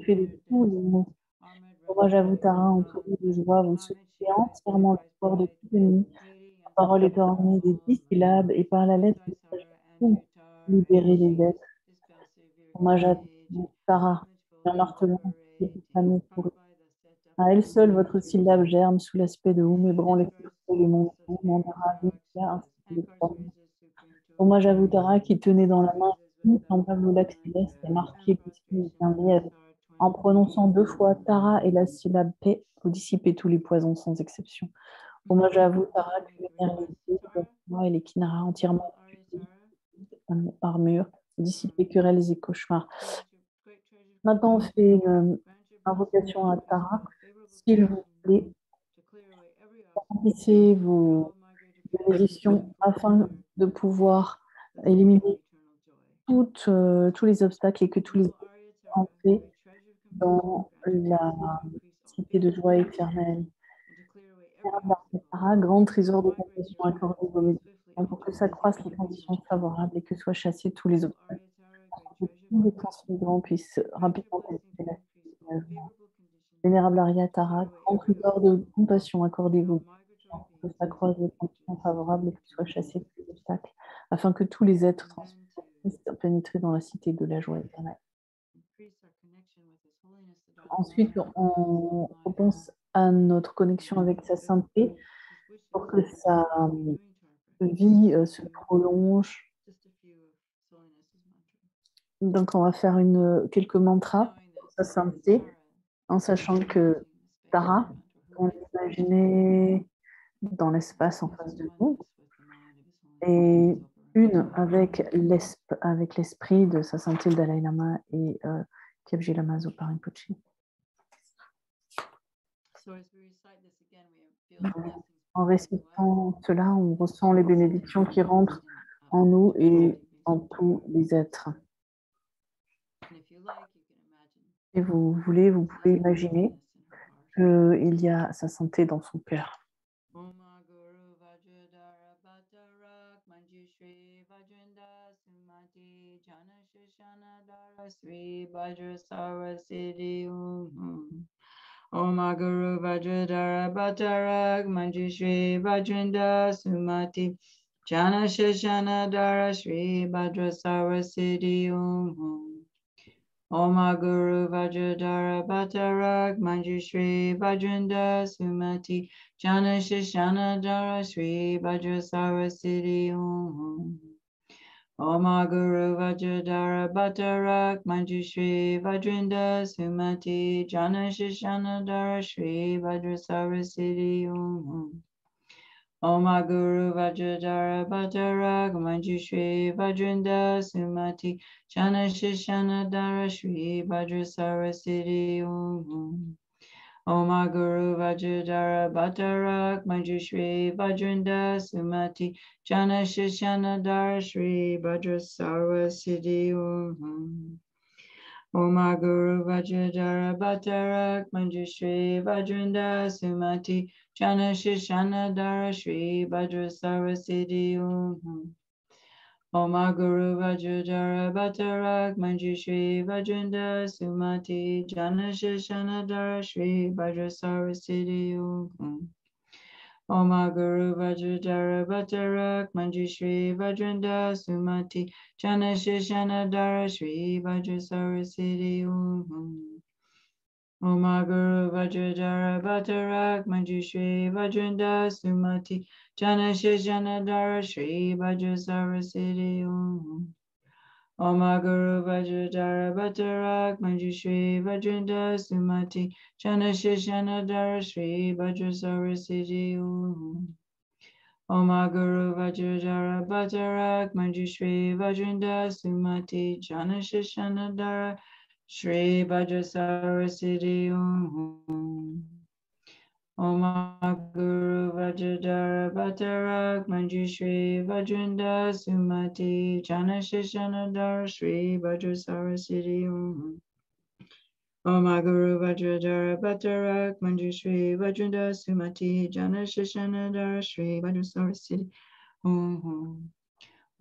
fait de tous les mots. Hommage à vous, Tara, entouré de joie, vous soufflez entièrement le corps de toute nuit. La parole est ornée des 10 syllabes et par la lettre, vous libérez les êtres. Hommage à vous, Tara, bien martelant, pour eux. À elle seule, votre syllabe germe sous l'aspect de Oum, ébranle les monts, Mandara, Vidya, ainsi que les trois monts. Hommage à vous, Tara, qui tenait dans la main une semblable lac céleste et marqué puisqu'il est un lièvre. En prononçant 2 fois Tara et la syllabe paix, vous dissipez tous les poisons sans exception. Hommage à vous, Tara, que vénèrent les dieux, et les Kinara entièrement armure, vous dissipez querelles et cauchemars. Maintenant, on fait une invocation à Tara. S'il vous plaît, remplissez vos bénédictions afin de pouvoir éliminer tous les obstacles et que tous les entrer dans la cité de joie éternelle. Grand trésor de compassion accordé vos méditations pour que s'accroissent les conditions favorables et que soient chassés tous les obstacles. Que tous les transmigrants puissent rapidement pénétrer la joie. Vénérable Arya Tara, grand trésor de compassion accordé vos méditations pour que s'accroissent les conditions favorables et que soient chassés tous les obstacles, afin que tous les êtres transmigrants puissent pénétrer dans la cité de la joie éternelle. Ensuite, on repense à notre connexion avec sa sainteté pour que sa vie se prolonge. Donc, on va faire quelques mantras pour sa sainteté, en sachant que Tara, on l'imaginait dans l'espace en face de nous, et une avec l'esprit de sa sainteté le Dalai Lama et Kyabji Lama Zopa Rinpoche. En récitant cela, on ressent les bénédictions qui rentrent en nous et en tous les êtres. Et vous pouvez imaginer qu'il y a sa santé dans son cœur. Om Guru Vajradhara Bhattarak Manjushri Vajrinda Sumati Jana Shashana Dara Shri Bhadra Sarvasiddhi Om Guru Vajradhara Bhattarak Manjushri Vajrinda Sumati Jana Shashana Dara Shri Bhadra Sarvasiddhi Om Guru Vajradhara Bhattarak Manjushri Vajrinda Sumati Jana Shishana Dara Shri Vajra Sarvasiddhi Om Guru Vajradhara Bhattarak Manjushri Vajrinda Sumati Jana Shishana Dara Shri Vajra Sarvasiddhi Om Guru Vajradhara Bhattarak Manjushri Vajrinda Sumati Jana Shishana Dara Shri Vajra Sarvasiddhi Om Guru Vajradhara Bhattarak Manjushri Vajrinda Sumati Jana Shishana Dara Shri Vajra Sarvasiddhi Om Guru Vajradhara Bhattarak Manjushri Vajrinda Sumati Jana Shishana Dara Shri Vajra Sarvasiddhi Om Guru Vajradhara Bhattarak Manjushri Vajrinda Sumati Jana Shishana Dara Shri Vajra Sarvasiddhi Om Guru Vajradhara Bhattarak Manjushri Vajrinda Sumati Jana Shishana Dara Shri Vajra Sarvasiddhi Om Guru Vajradhara Bhattarak Manjushri Vajrinda Sumati Jana Shishana Dara Shri Vajra Sarvasiddhi Om Guru Vajradhara Bhattarak Manjushri Vajrinda Sumati Jana Shishana Dara Shri Vajra Sarvasiddhi Om Guru Vajradhara Bhattarak Manjushri Vajrinda Sumati Jana Shishana Dara Shri Vajra Sarvasiddhi Om Guru Vajradhara Bhattarak Manjushri Vajrinda Sumati Jana Shishana Dara Shri Vajra Sarvasiddhi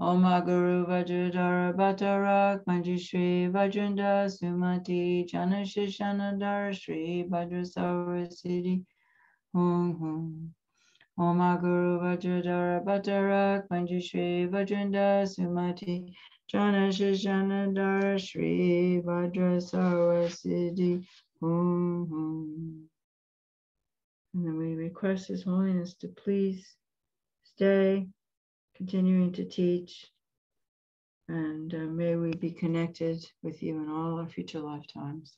Om Guru Vajradhara Bhattarak Manjushri Vajrinda Sumati Jana Shishana Dara Shri Vajra Sarvasiddhi Om Guru Vajradhara Bhattarak Manjushri Vajrinda Sumati Jana Shishana Dara Shri Vajra Sarvasiddhi And then we request His Holiness to please stay, continuing to teach, and may we be connected with you in all our future lifetimes.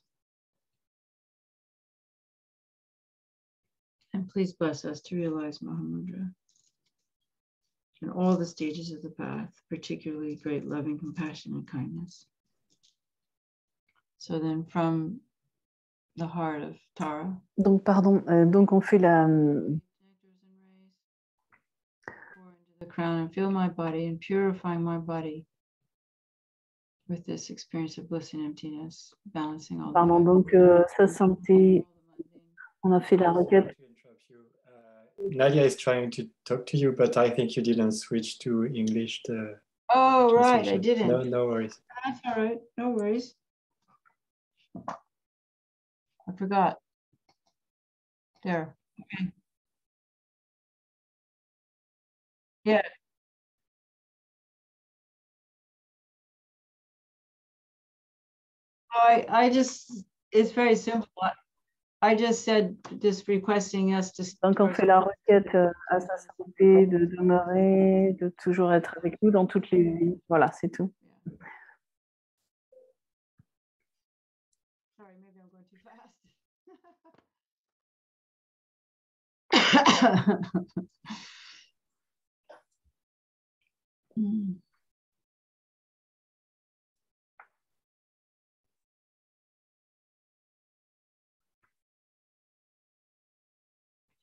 And please bless us to realize Mahamudra in all the stages of the path, particularly great loving compassion and kindness. So then from the heart of Tara. Donc, pardon, donc on fait the crown and feel my body and purifying my body with this experience of bliss and emptiness, balancing all the Pardon, five donc sa santé, on a fait la requête. Nadia is trying to talk to you, but I think you didn't switch to English. Oh, right, I translation. didn't. No, no worries. That's all right, no worries. I forgot. There, okay. Yeah. I just, it's very simple. I just said, just requesting us to. Donc, on fait la requête à sa santé de demeurer, de toujours être avec nous dans toutes les vies. Voilà, c'est tout. Sorry, maybe I'm going too fast. Mm.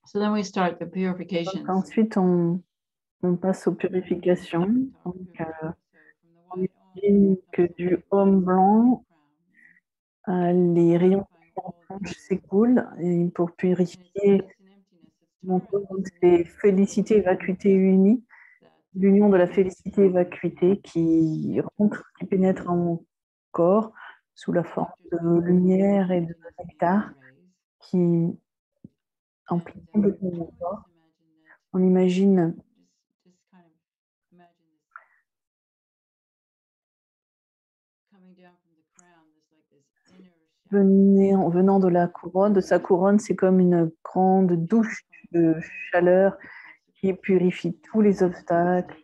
So then we start the purification. Donc, ensuite, on passe aux purifications. Donc, on imagine que du homme blanc, les rayons blanches s'écoulent et pour purifier mon corps, donc c'est félicité et vacuité unie, l'union de la félicité et vacuité qui rentre, qui pénètre en mon corps sous la forme de lumière et de nectar qui emplit complètement mon corps. On imagine venant de la couronne, de sa couronne, c'est comme une grande douche de chaleur qui purifie tous les obstacles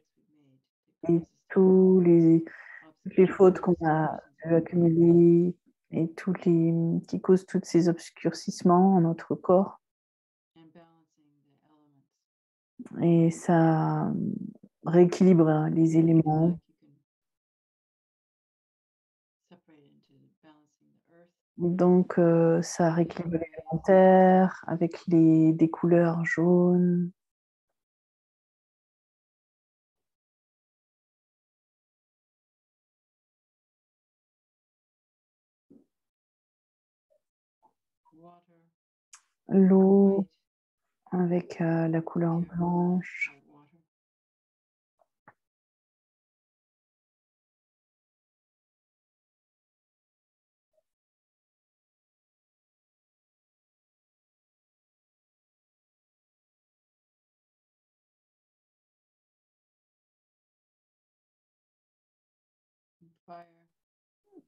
et toutes les fautes qu'on a pu accumuler et qui causent tous ces obscurcissements en notre corps. Et ça rééquilibre les éléments. Donc, ça rééquilibre l'élémentaire avec des couleurs jaunes. L'eau avec la couleur blanche.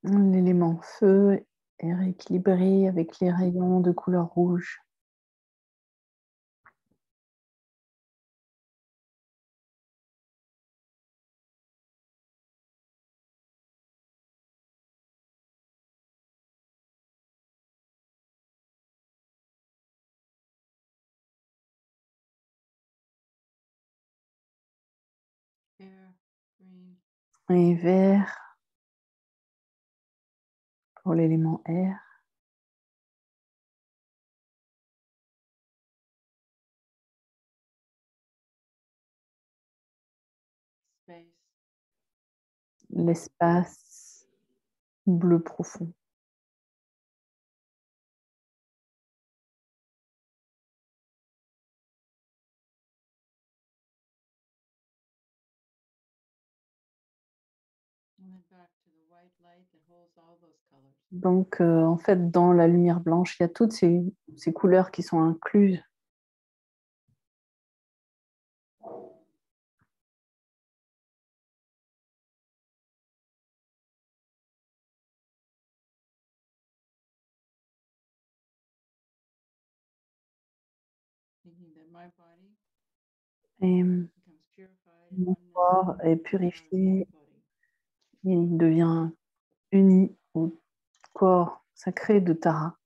L'élément feu est rééquilibré avec les rayons de couleur rouge. Et vert pour l'élément air. L'espace bleu profond. Donc, en fait, dans la lumière blanche, il y a toutes ces couleurs qui sont incluses. Et mon corps est purifié et il devient uni au corps sacré de Tara.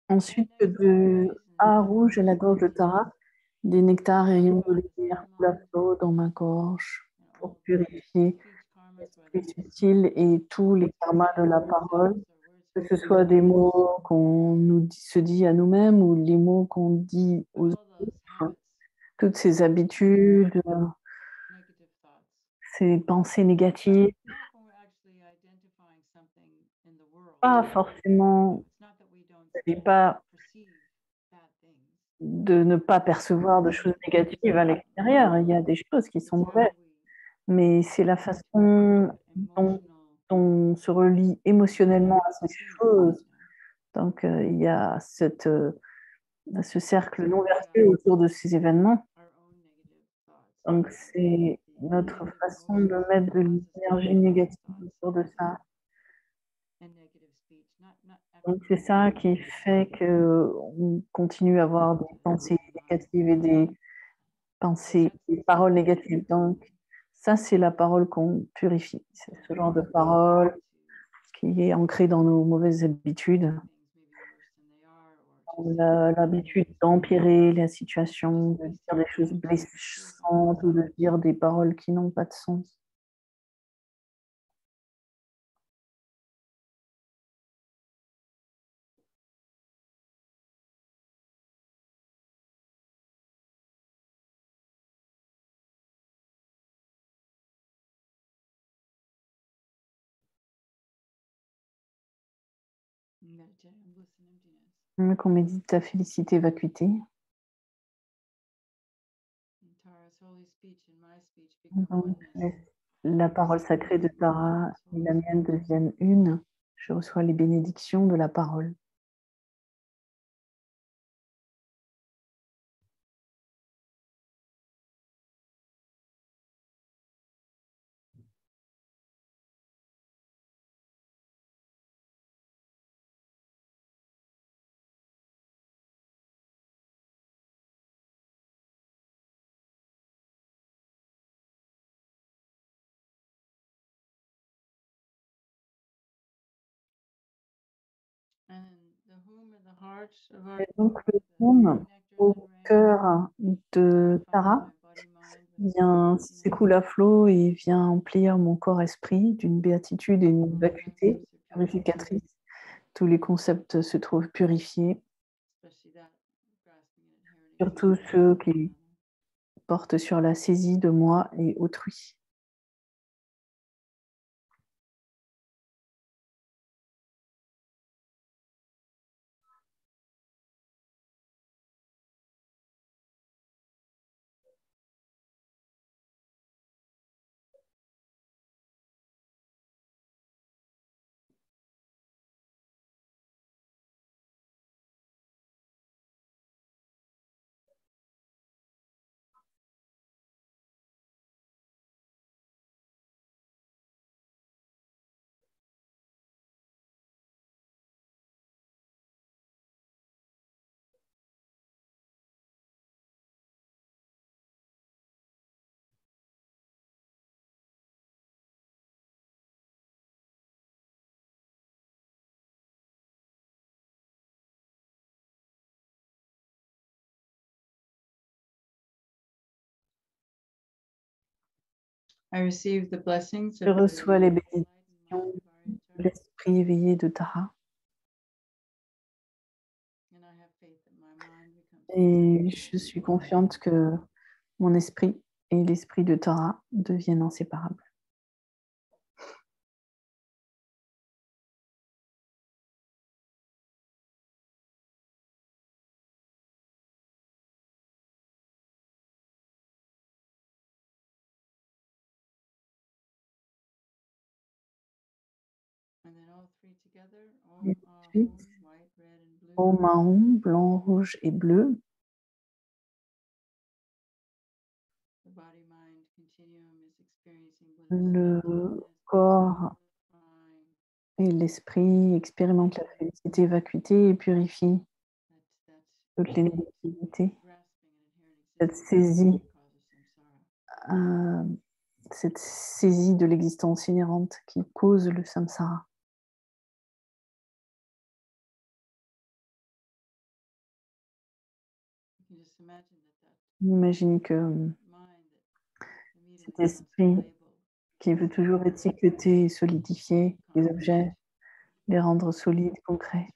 Ensuite, de A rouge à la gorge de Tara, des nectars et rayons de lumière coulent à flot dans ma gorge pour purifier l'esprit subtil et tous les karmas de la parole Que ce soit des mots qu'on se dit à nous-mêmes ou les mots qu'on dit aux autres, toutes ces habitudes, ces pensées négatives, pas forcément, c'est pas de ne pas percevoir de choses négatives à l'extérieur. Il y a des choses qui sont mauvaises, mais c'est la façon dont on se relie émotionnellement à ces choses. Donc, il y a ce cercle non vertueux autour de ces événements. Donc, c'est notre façon de mettre de l'énergie négative autour de ça. Donc, c'est ça qui fait qu'on continue à avoir des pensées négatives et des pensées, des paroles négatives. Donc, ça, c'est la parole qu'on purifie. C'est ce genre de parole qui est ancrée dans nos mauvaises habitudes. L'habitude d'empirer la situation, de dire des choses blessantes ou de dire des paroles qui n'ont pas de sens. Qu'on médite la félicité, vacuité. Donc, la parole sacrée de Tara et la mienne deviennent une. Je reçois les bénédictions de la parole. Et donc, le hum au cœur de Tara vient s'écoule à flot et vient emplir mon corps-esprit d'une béatitude et d'une vacuité purificatrice. Tous les concepts se trouvent purifiés, surtout ceux qui portent sur la saisie de moi et autrui. Je reçois les bénédictions de l'esprit éveillé de Tara. Et je suis confiante que mon esprit et l'esprit de Tara deviennent inséparables. Et ensuite, au marron, blanc, rouge et bleu. Le corps et l'esprit expérimentent la félicité, vacuité et purifient toutes les négativités. Cette saisie de l'existence inhérente qui cause le samsara. Imaginez que cet esprit qui veut toujours étiqueter et solidifier les objets les rendre solides, concrets.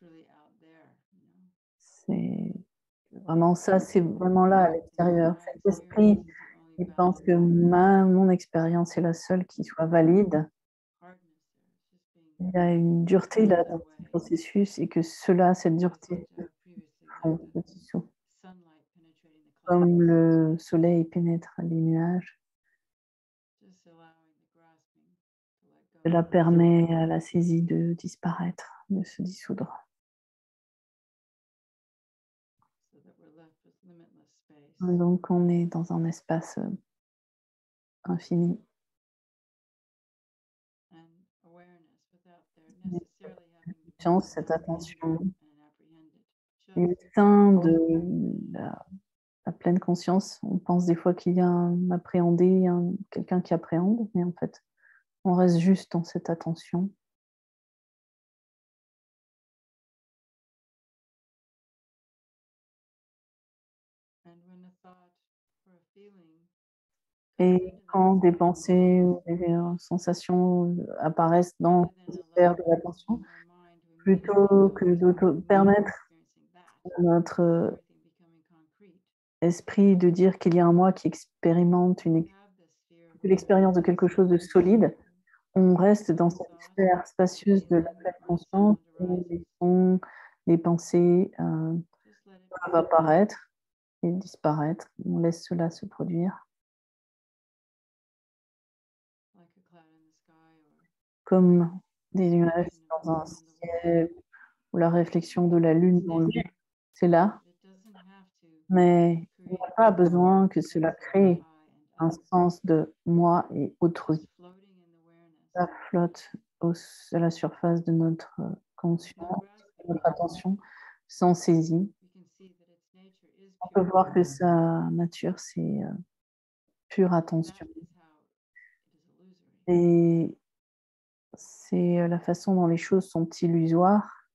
C'est vraiment ça, c'est vraiment là, à l'extérieur. Cet esprit, il pense que mon expérience est la seule qui soit valide. Il y a une dureté là dans ce processus et que cette dureté, se dissout. Comme le soleil pénètre les nuages, cela permet à la saisie de disparaître, de se dissoudre. Donc on est dans un espace infini. Conscience, cette attention, et au sein de la pleine conscience, on pense des fois qu'il y a un appréhendé, quelqu'un qui appréhende, mais en fait, on reste juste dans cette attention. Et quand des pensées ou des sensations apparaissent dans cette sphère de l'attention, plutôt que de permettre à notre esprit de dire qu'il y a un moi qui expérimente l'expérience de quelque chose de solide, on reste dans cette sphère spacieuse de la pleine conscience où les sons, les pensées peuvent apparaître et disparaître. On laisse cela se produire. Comme des nuages dans un ciel ou la réflexion de la lune dans le ciel, c'est là. Mais il n'y a pas besoin que cela crée un sens de moi et autrui. Ça flotte à la surface de notre conscience, de notre attention, sans saisie. On peut voir que sa nature, c'est pure attention. Et c'est la façon dont les choses sont illusoires.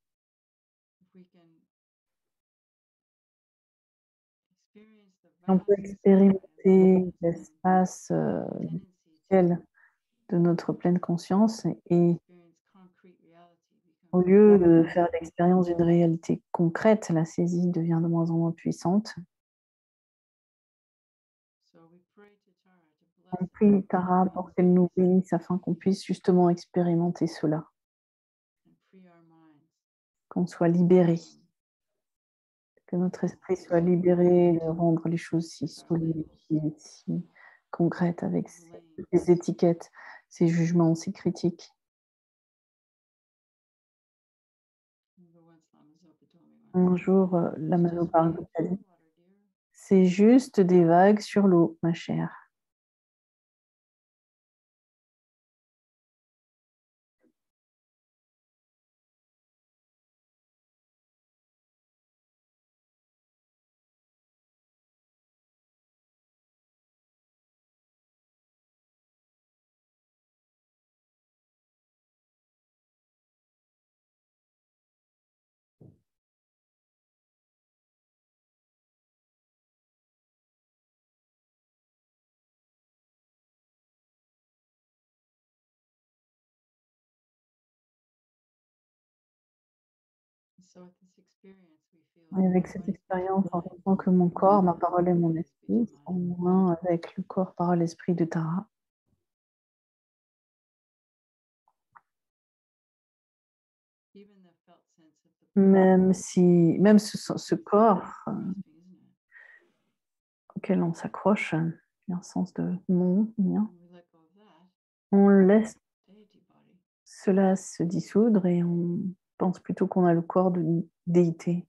On peut expérimenter l'espace de notre pleine conscience et au lieu de faire l'expérience d'une réalité concrète, la saisie devient de moins en moins puissante. On prie Tara pour qu'elle nous bénisse afin qu'on puisse justement expérimenter cela, qu'on soit libéré, que notre esprit soit libéré de rendre les choses si solides, si concrètes avec ces étiquettes, ces jugements, ces critiques. Un jour, la Mano Pargo a dit, c'est juste des vagues sur l'eau, ma chère. Et avec cette expérience, en tant que mon corps, ma parole et mon esprit sont un avec le corps, parole, esprit de Tara. Même ce corps auquel on s'accroche, il y a un sens de mon, mien. On laisse cela se dissoudre et on pense plutôt qu'on a le corps d'une déité.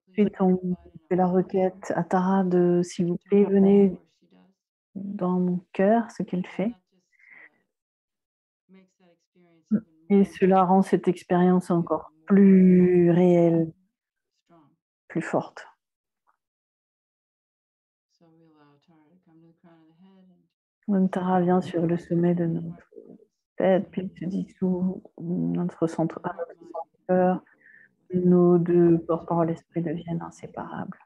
Ensuite, on fait la requête à Tara de, s'il vous plaît, venez dans mon cœur, ce qu'elle fait. Et cela rend cette expérience encore plus réelle, plus forte. Donc Tara vient sur le sommet de notre tête, puis se dissout notre centre cœur. Nos deux corps, parole, esprit deviennent inséparables.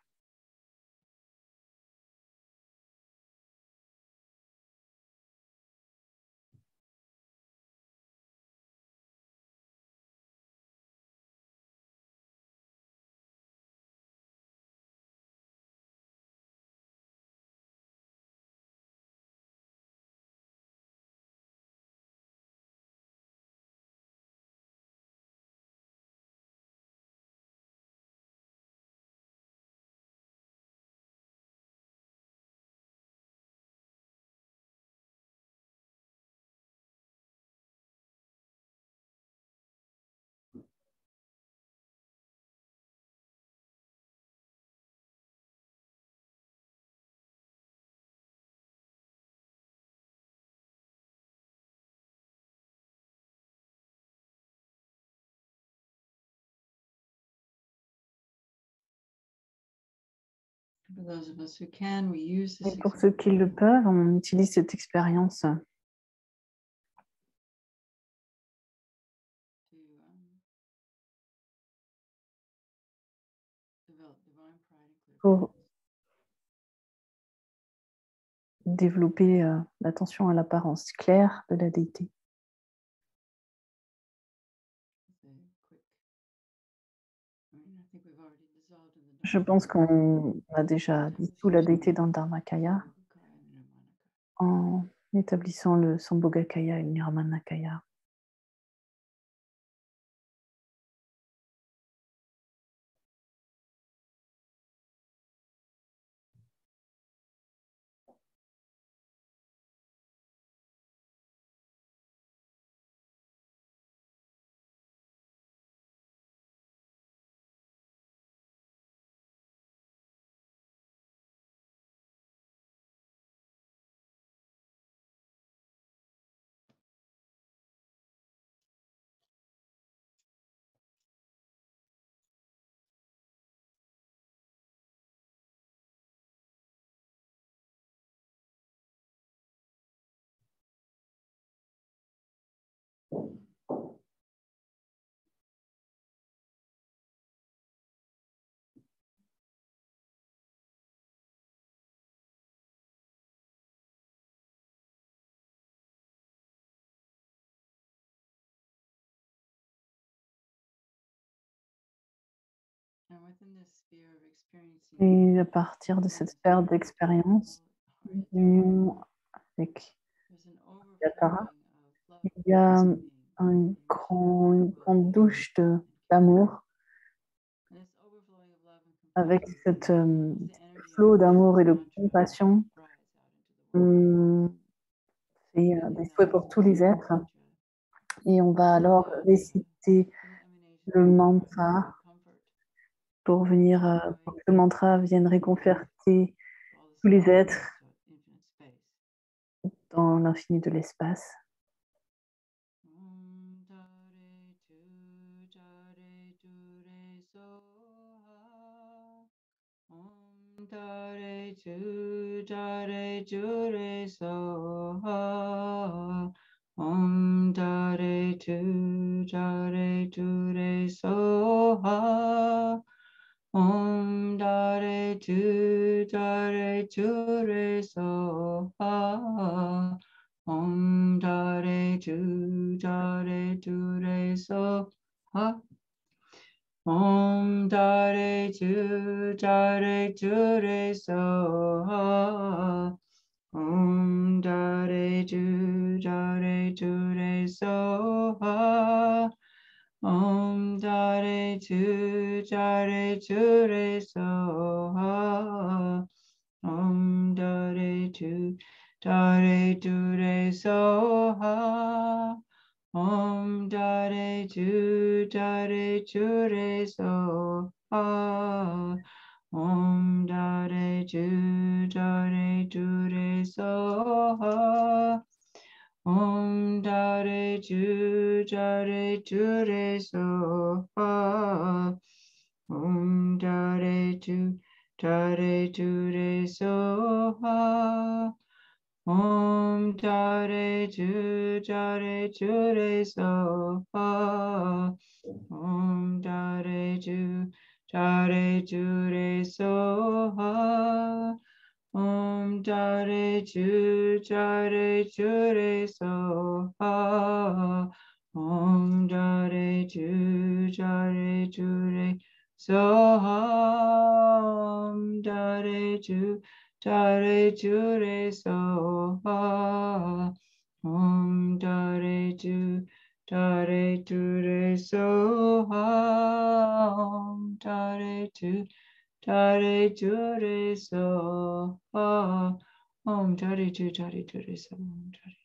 For those of us who can, we use this Et pour ceux qui le peuvent, on utilise cette expérience to develop divine pride and pour clairvoyance. développer l'attention à l'apparence claire de la déité. Je pense qu'on a déjà dissous la déité dans le Dharmakaya en établissant le Sambhogakaya et le Niramanakaya. Et à partir de cette sphère d'expérience, avec Yatara, il y a une grande douche d'amour avec cette flot d'amour et de compassion. On fait des souhaits pour tous les êtres et on va alors réciter le mantra pour que le mantra vienne réconforter tous les êtres dans l'infini de l'espace. Dare jure soha. Om dare jure soha. Om dare jure soha. Om dare jure soha. Om dare jure soha. Om dare jure soha. Om dare jure soha. Om dare jure soha. Om dare jure soha. Om dare jure soha. Om dare jure soha. Om dare jure soha. Om dare jure soha. Om dare jure soha. Om dare jure soha. Om dare jure soha. Om dare jure soha. Om dare jure soha. Om dare jure soha. Om dare jure soha.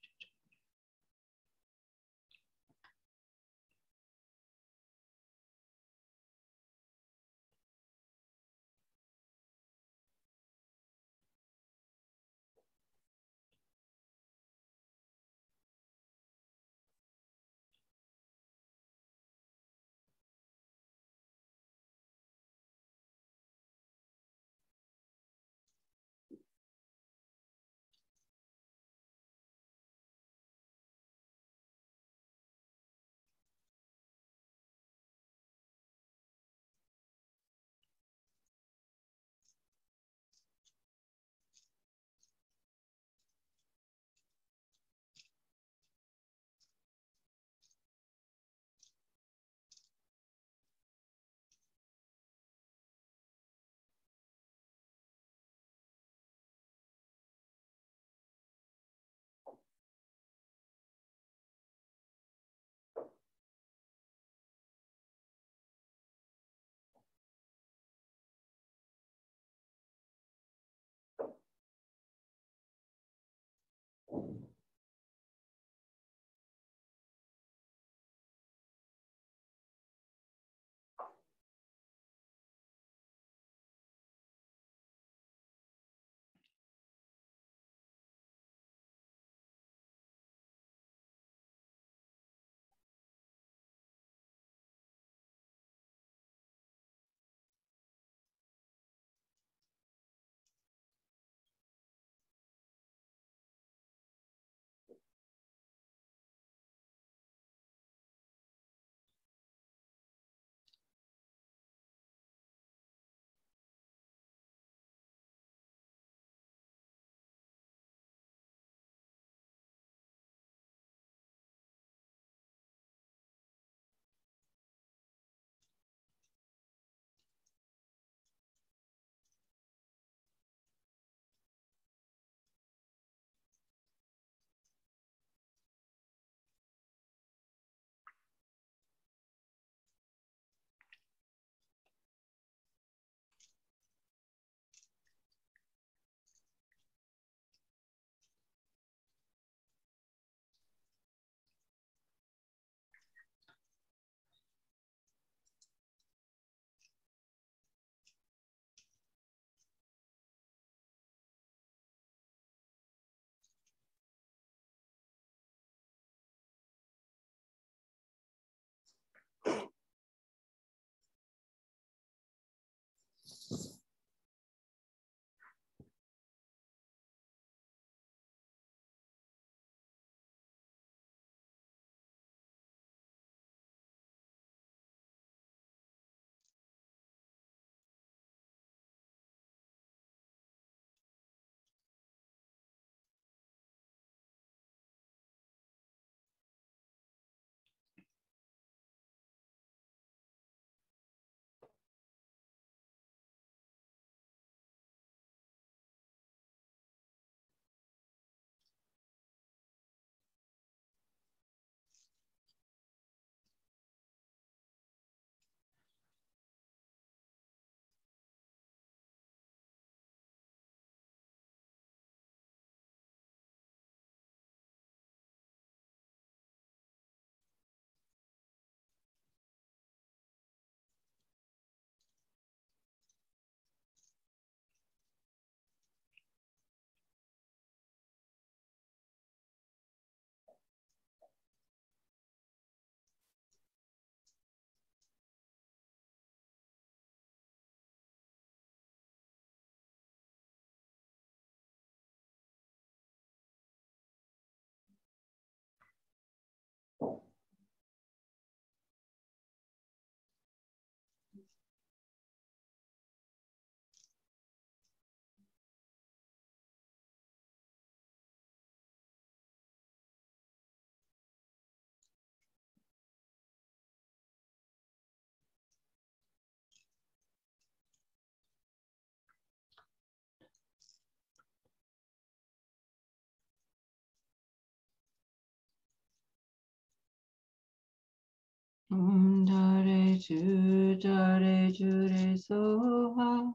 Om Dare Jure Soha.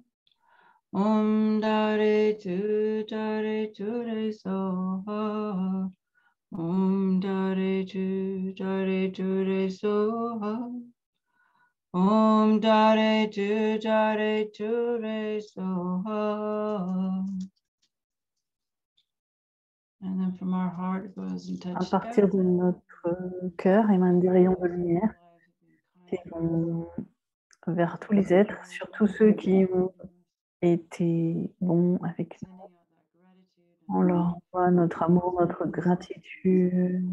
Om Dare Jure Soha. Om Dare Jure Soha. Om Dare Jure Soha. And then from our heart it goes and À touch partir de notre cœur émanent des rayons de lumière qui vont vers tous les êtres, surtout ceux qui ont été bons avec nous. On leur envoie notre amour, notre gratitude.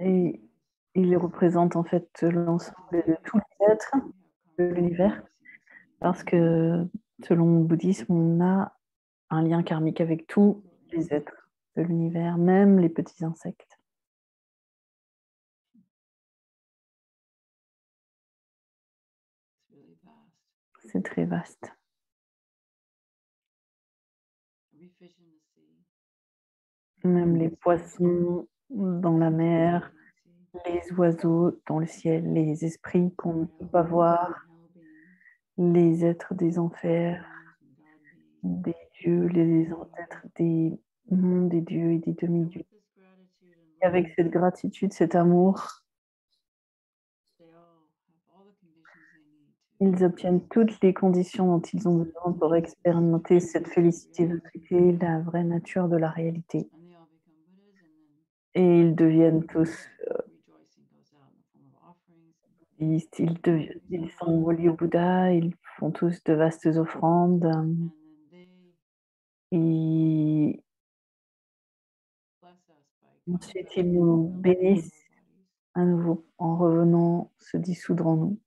Et ils représentent en fait l'ensemble de tous les êtres de l'univers, parce que selon le bouddhisme, on a un lien karmique avec tous les êtres de l'univers, même les petits insectes. C'est très vaste. Même les poissons dans la mer, les oiseaux dans le ciel, les esprits qu'on ne peut pas voir, les êtres des enfers, des dieux, les êtres des mondes des dieux et des demi-dieux. Et avec cette gratitude, cet amour, ils obtiennent toutes les conditions dont ils ont besoin pour expérimenter cette félicité véritable, la vraie nature de la réalité. Et ils deviennent tous bouddhistes, ils sont reliés au Bouddha, ils font tous de vastes offrandes. Et ensuite, ils nous bénissent à nouveau en revenant se dissoudre en nous.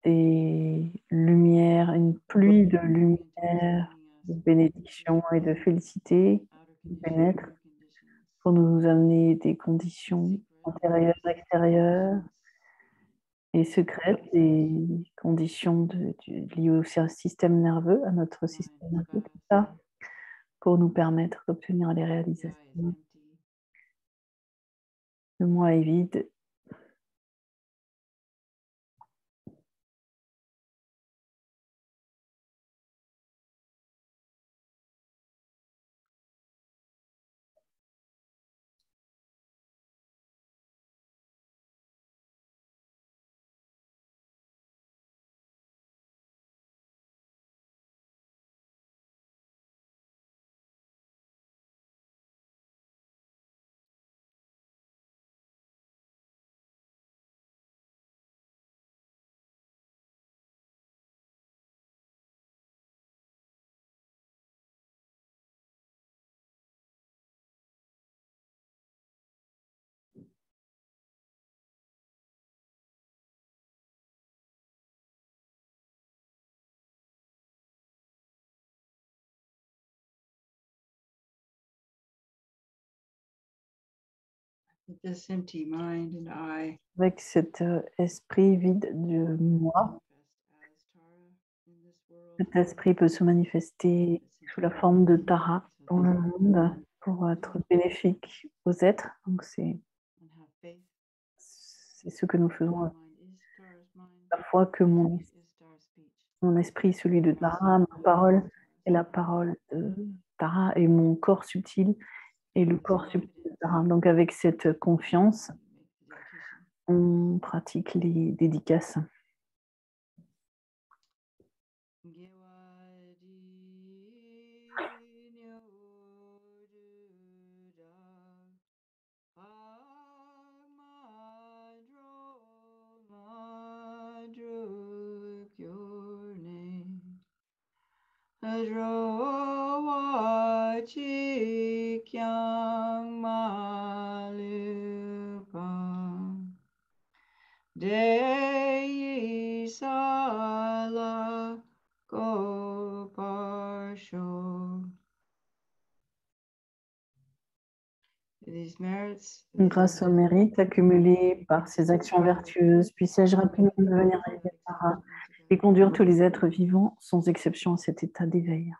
Des lumières, une pluie de lumière, de bénédiction et de félicité qui pénètre pour nous amener des conditions intérieures, extérieures et secrètes, des conditions liées au système nerveux, à notre système nerveux, tout ça, pour nous permettre d'obtenir les réalisations. Le moi est vide. This empty mind and I Avec cet esprit vide de moi, cet esprit peut se manifester sous la forme de Tara dans le monde pour être bénéfique aux êtres. Donc c'est ce que nous faisons. La fois que mon esprit, celui de Tara, ma parole est la parole de Tara et mon corps subtil est le corps subtil de Tara. Donc avec cette confiance, on pratique les dédicaces. Dei Sala Goparsho. Grâce au mérite accumulé par ces actions vertueuses, puissais-je rapidement devenir arrivé Tara et conduire tous les êtres vivants, sans exception, à cet état d'éveil.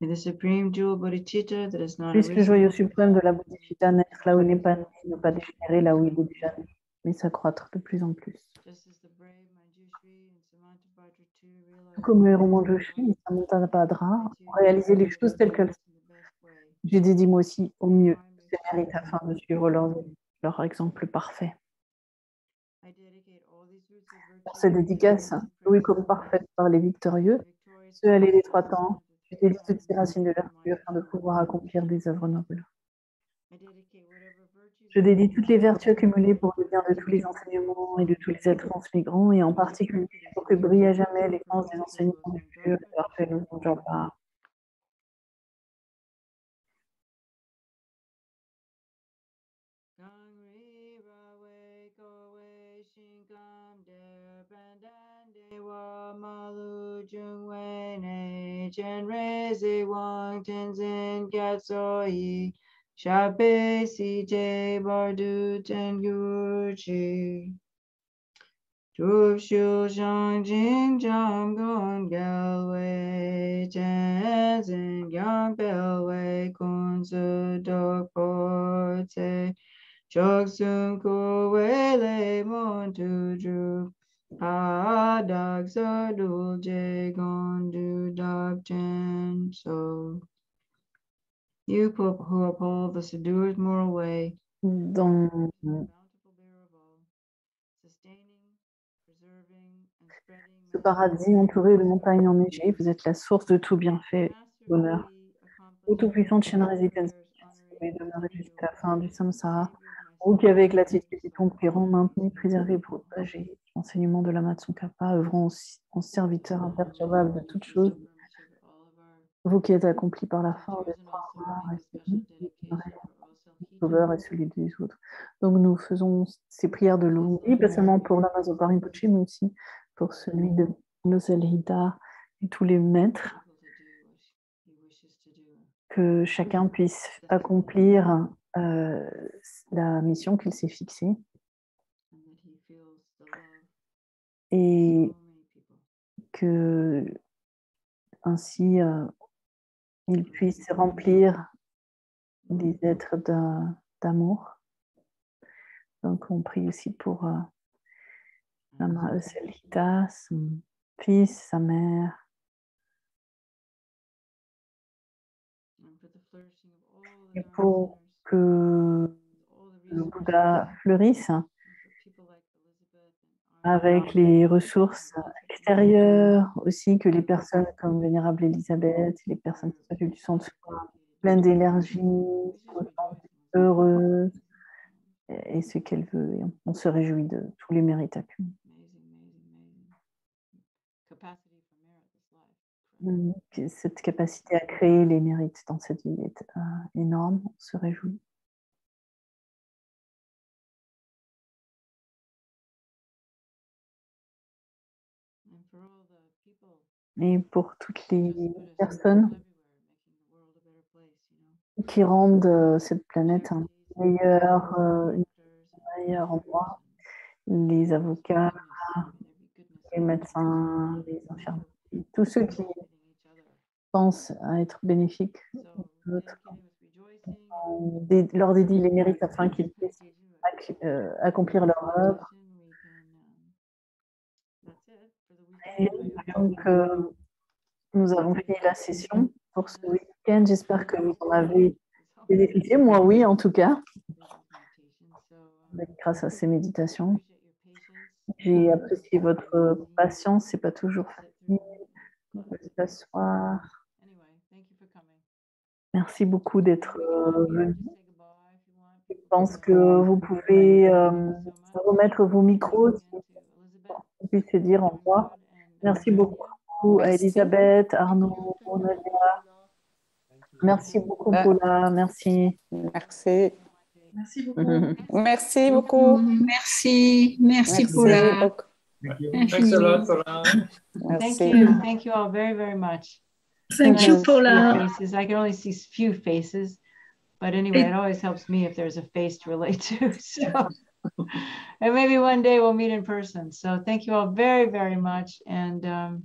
May the supreme jewel Bodhicitta that is not Puisse le joyau suprême de la Bodhisattva naître là où il n'est pas né, ne pas dégénérer là où il est déjà né, mais s'accroître de plus en plus. Tout comme le héros Manjushri et Samantabhadra ont réalisé les choses telles qu'elles sont. Je dédie moi aussi au mieux ces mérites afin de suivre leur exemple parfait. Pour cette dédicace, louée comme parfaite par les victorieux, ceux allés les 3 temps, je dédie toutes ces racines de vertu afin de pouvoir accomplir des œuvres nobles. Je dédie toutes les vertus accumulées pour le bien de tous les enseignements et de tous les êtres transmigrants, et en particulier pour que brille à jamais l'essence des enseignements du pur et parfait dont j'en parle. Shabe CJ Bardu Tenguchi Drup Shu Shang Jing Jam Gon Galway Tenzin Yang Belway Kun Su Dok Porte Chok Sun Ko Wei Le Mon Tu Drup Ha Dak Sardul Je Gon Du Dak Chen So You who uphold the seducer's moral way, Dans ce paradis entouré de montagnes enneigées, vous êtes la source de tout bienfait, bonheur. Ô tout-puissante chaîne résidence, et demeurez jusqu'à la fin du samsara, vous qui avec l'attitude et tempérant maintenu, préservé, protégé, l'enseignement de l'Ama Tsongkhapa, œuvrant en serviteur imperturbable de toutes choses, vous qui êtes accompli par la fin des 3 rares et celui sauveur et celui des autres. Donc nous faisons ces prières de Lungi, pas seulement pour Lama Zopa Rinpoche, mais aussi pour celui de Noselhita et tous les maîtres, que chacun puisse accomplir la mission qu'il s'est fixée et que ainsi il puisse remplir des êtres d'amour. Donc on prie aussi pour Lama Noselhita, son fils, sa mère, et pour que le Bouddha fleurisse avec les ressources extérieures aussi, que les personnes comme Vénérable Elisabeth, les personnes qui s'occupent du centre soient pleines d'énergie, heureuses, et ce qu'elle veut. Et on se réjouit de tous les mérites accumulés. Cette capacité à créer les mérites dans cette vie est énorme, on se réjouit. Et pour toutes les personnes qui rendent cette planète un meilleur endroit, les avocats, les médecins, les infirmiers, tous ceux qui pensent à être bénéfiques aux autres, leur dédie les mérites afin qu'ils puissent accomplir leur œuvre. Et donc, nous avons fini la session pour ce week-end. J'espère que vous en avez bénéficié. Moi, oui, en tout cas, grâce à ces méditations. J'ai apprécié votre patience. C'est pas toujours facile. On peut s'asseoir. Merci beaucoup d'être venu. Je pense que vous pouvez remettre vos micros si vous puissiez dire au revoir. Merci beaucoup à Elisabeth, Arnaud, Nadia, Merci beaucoup, Paula. Merci. Merci. Merci beaucoup. Merci beaucoup. Merci, merci Paula. beaucoup. Thank you. Thanks a lot, Paula. Merci. Thank you all very, very much. Thank I you, can only see Paula. faces. I can only see few faces, but anyway, it always helps me if there's a face to relate to. So, and maybe one day we'll meet in person. So thank you all very, very much, and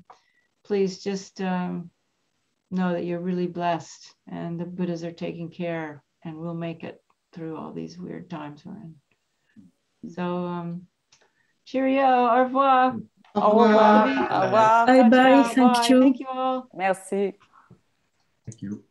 please just know that you're really blessed, and the Buddhas are taking care, and we'll make it through all these weird times we're in. So, cheerio, au revoir. Au revoir. Au revoir. Bye bye, Ciao, thank bye. you. Thank you all. Merci. Thank you.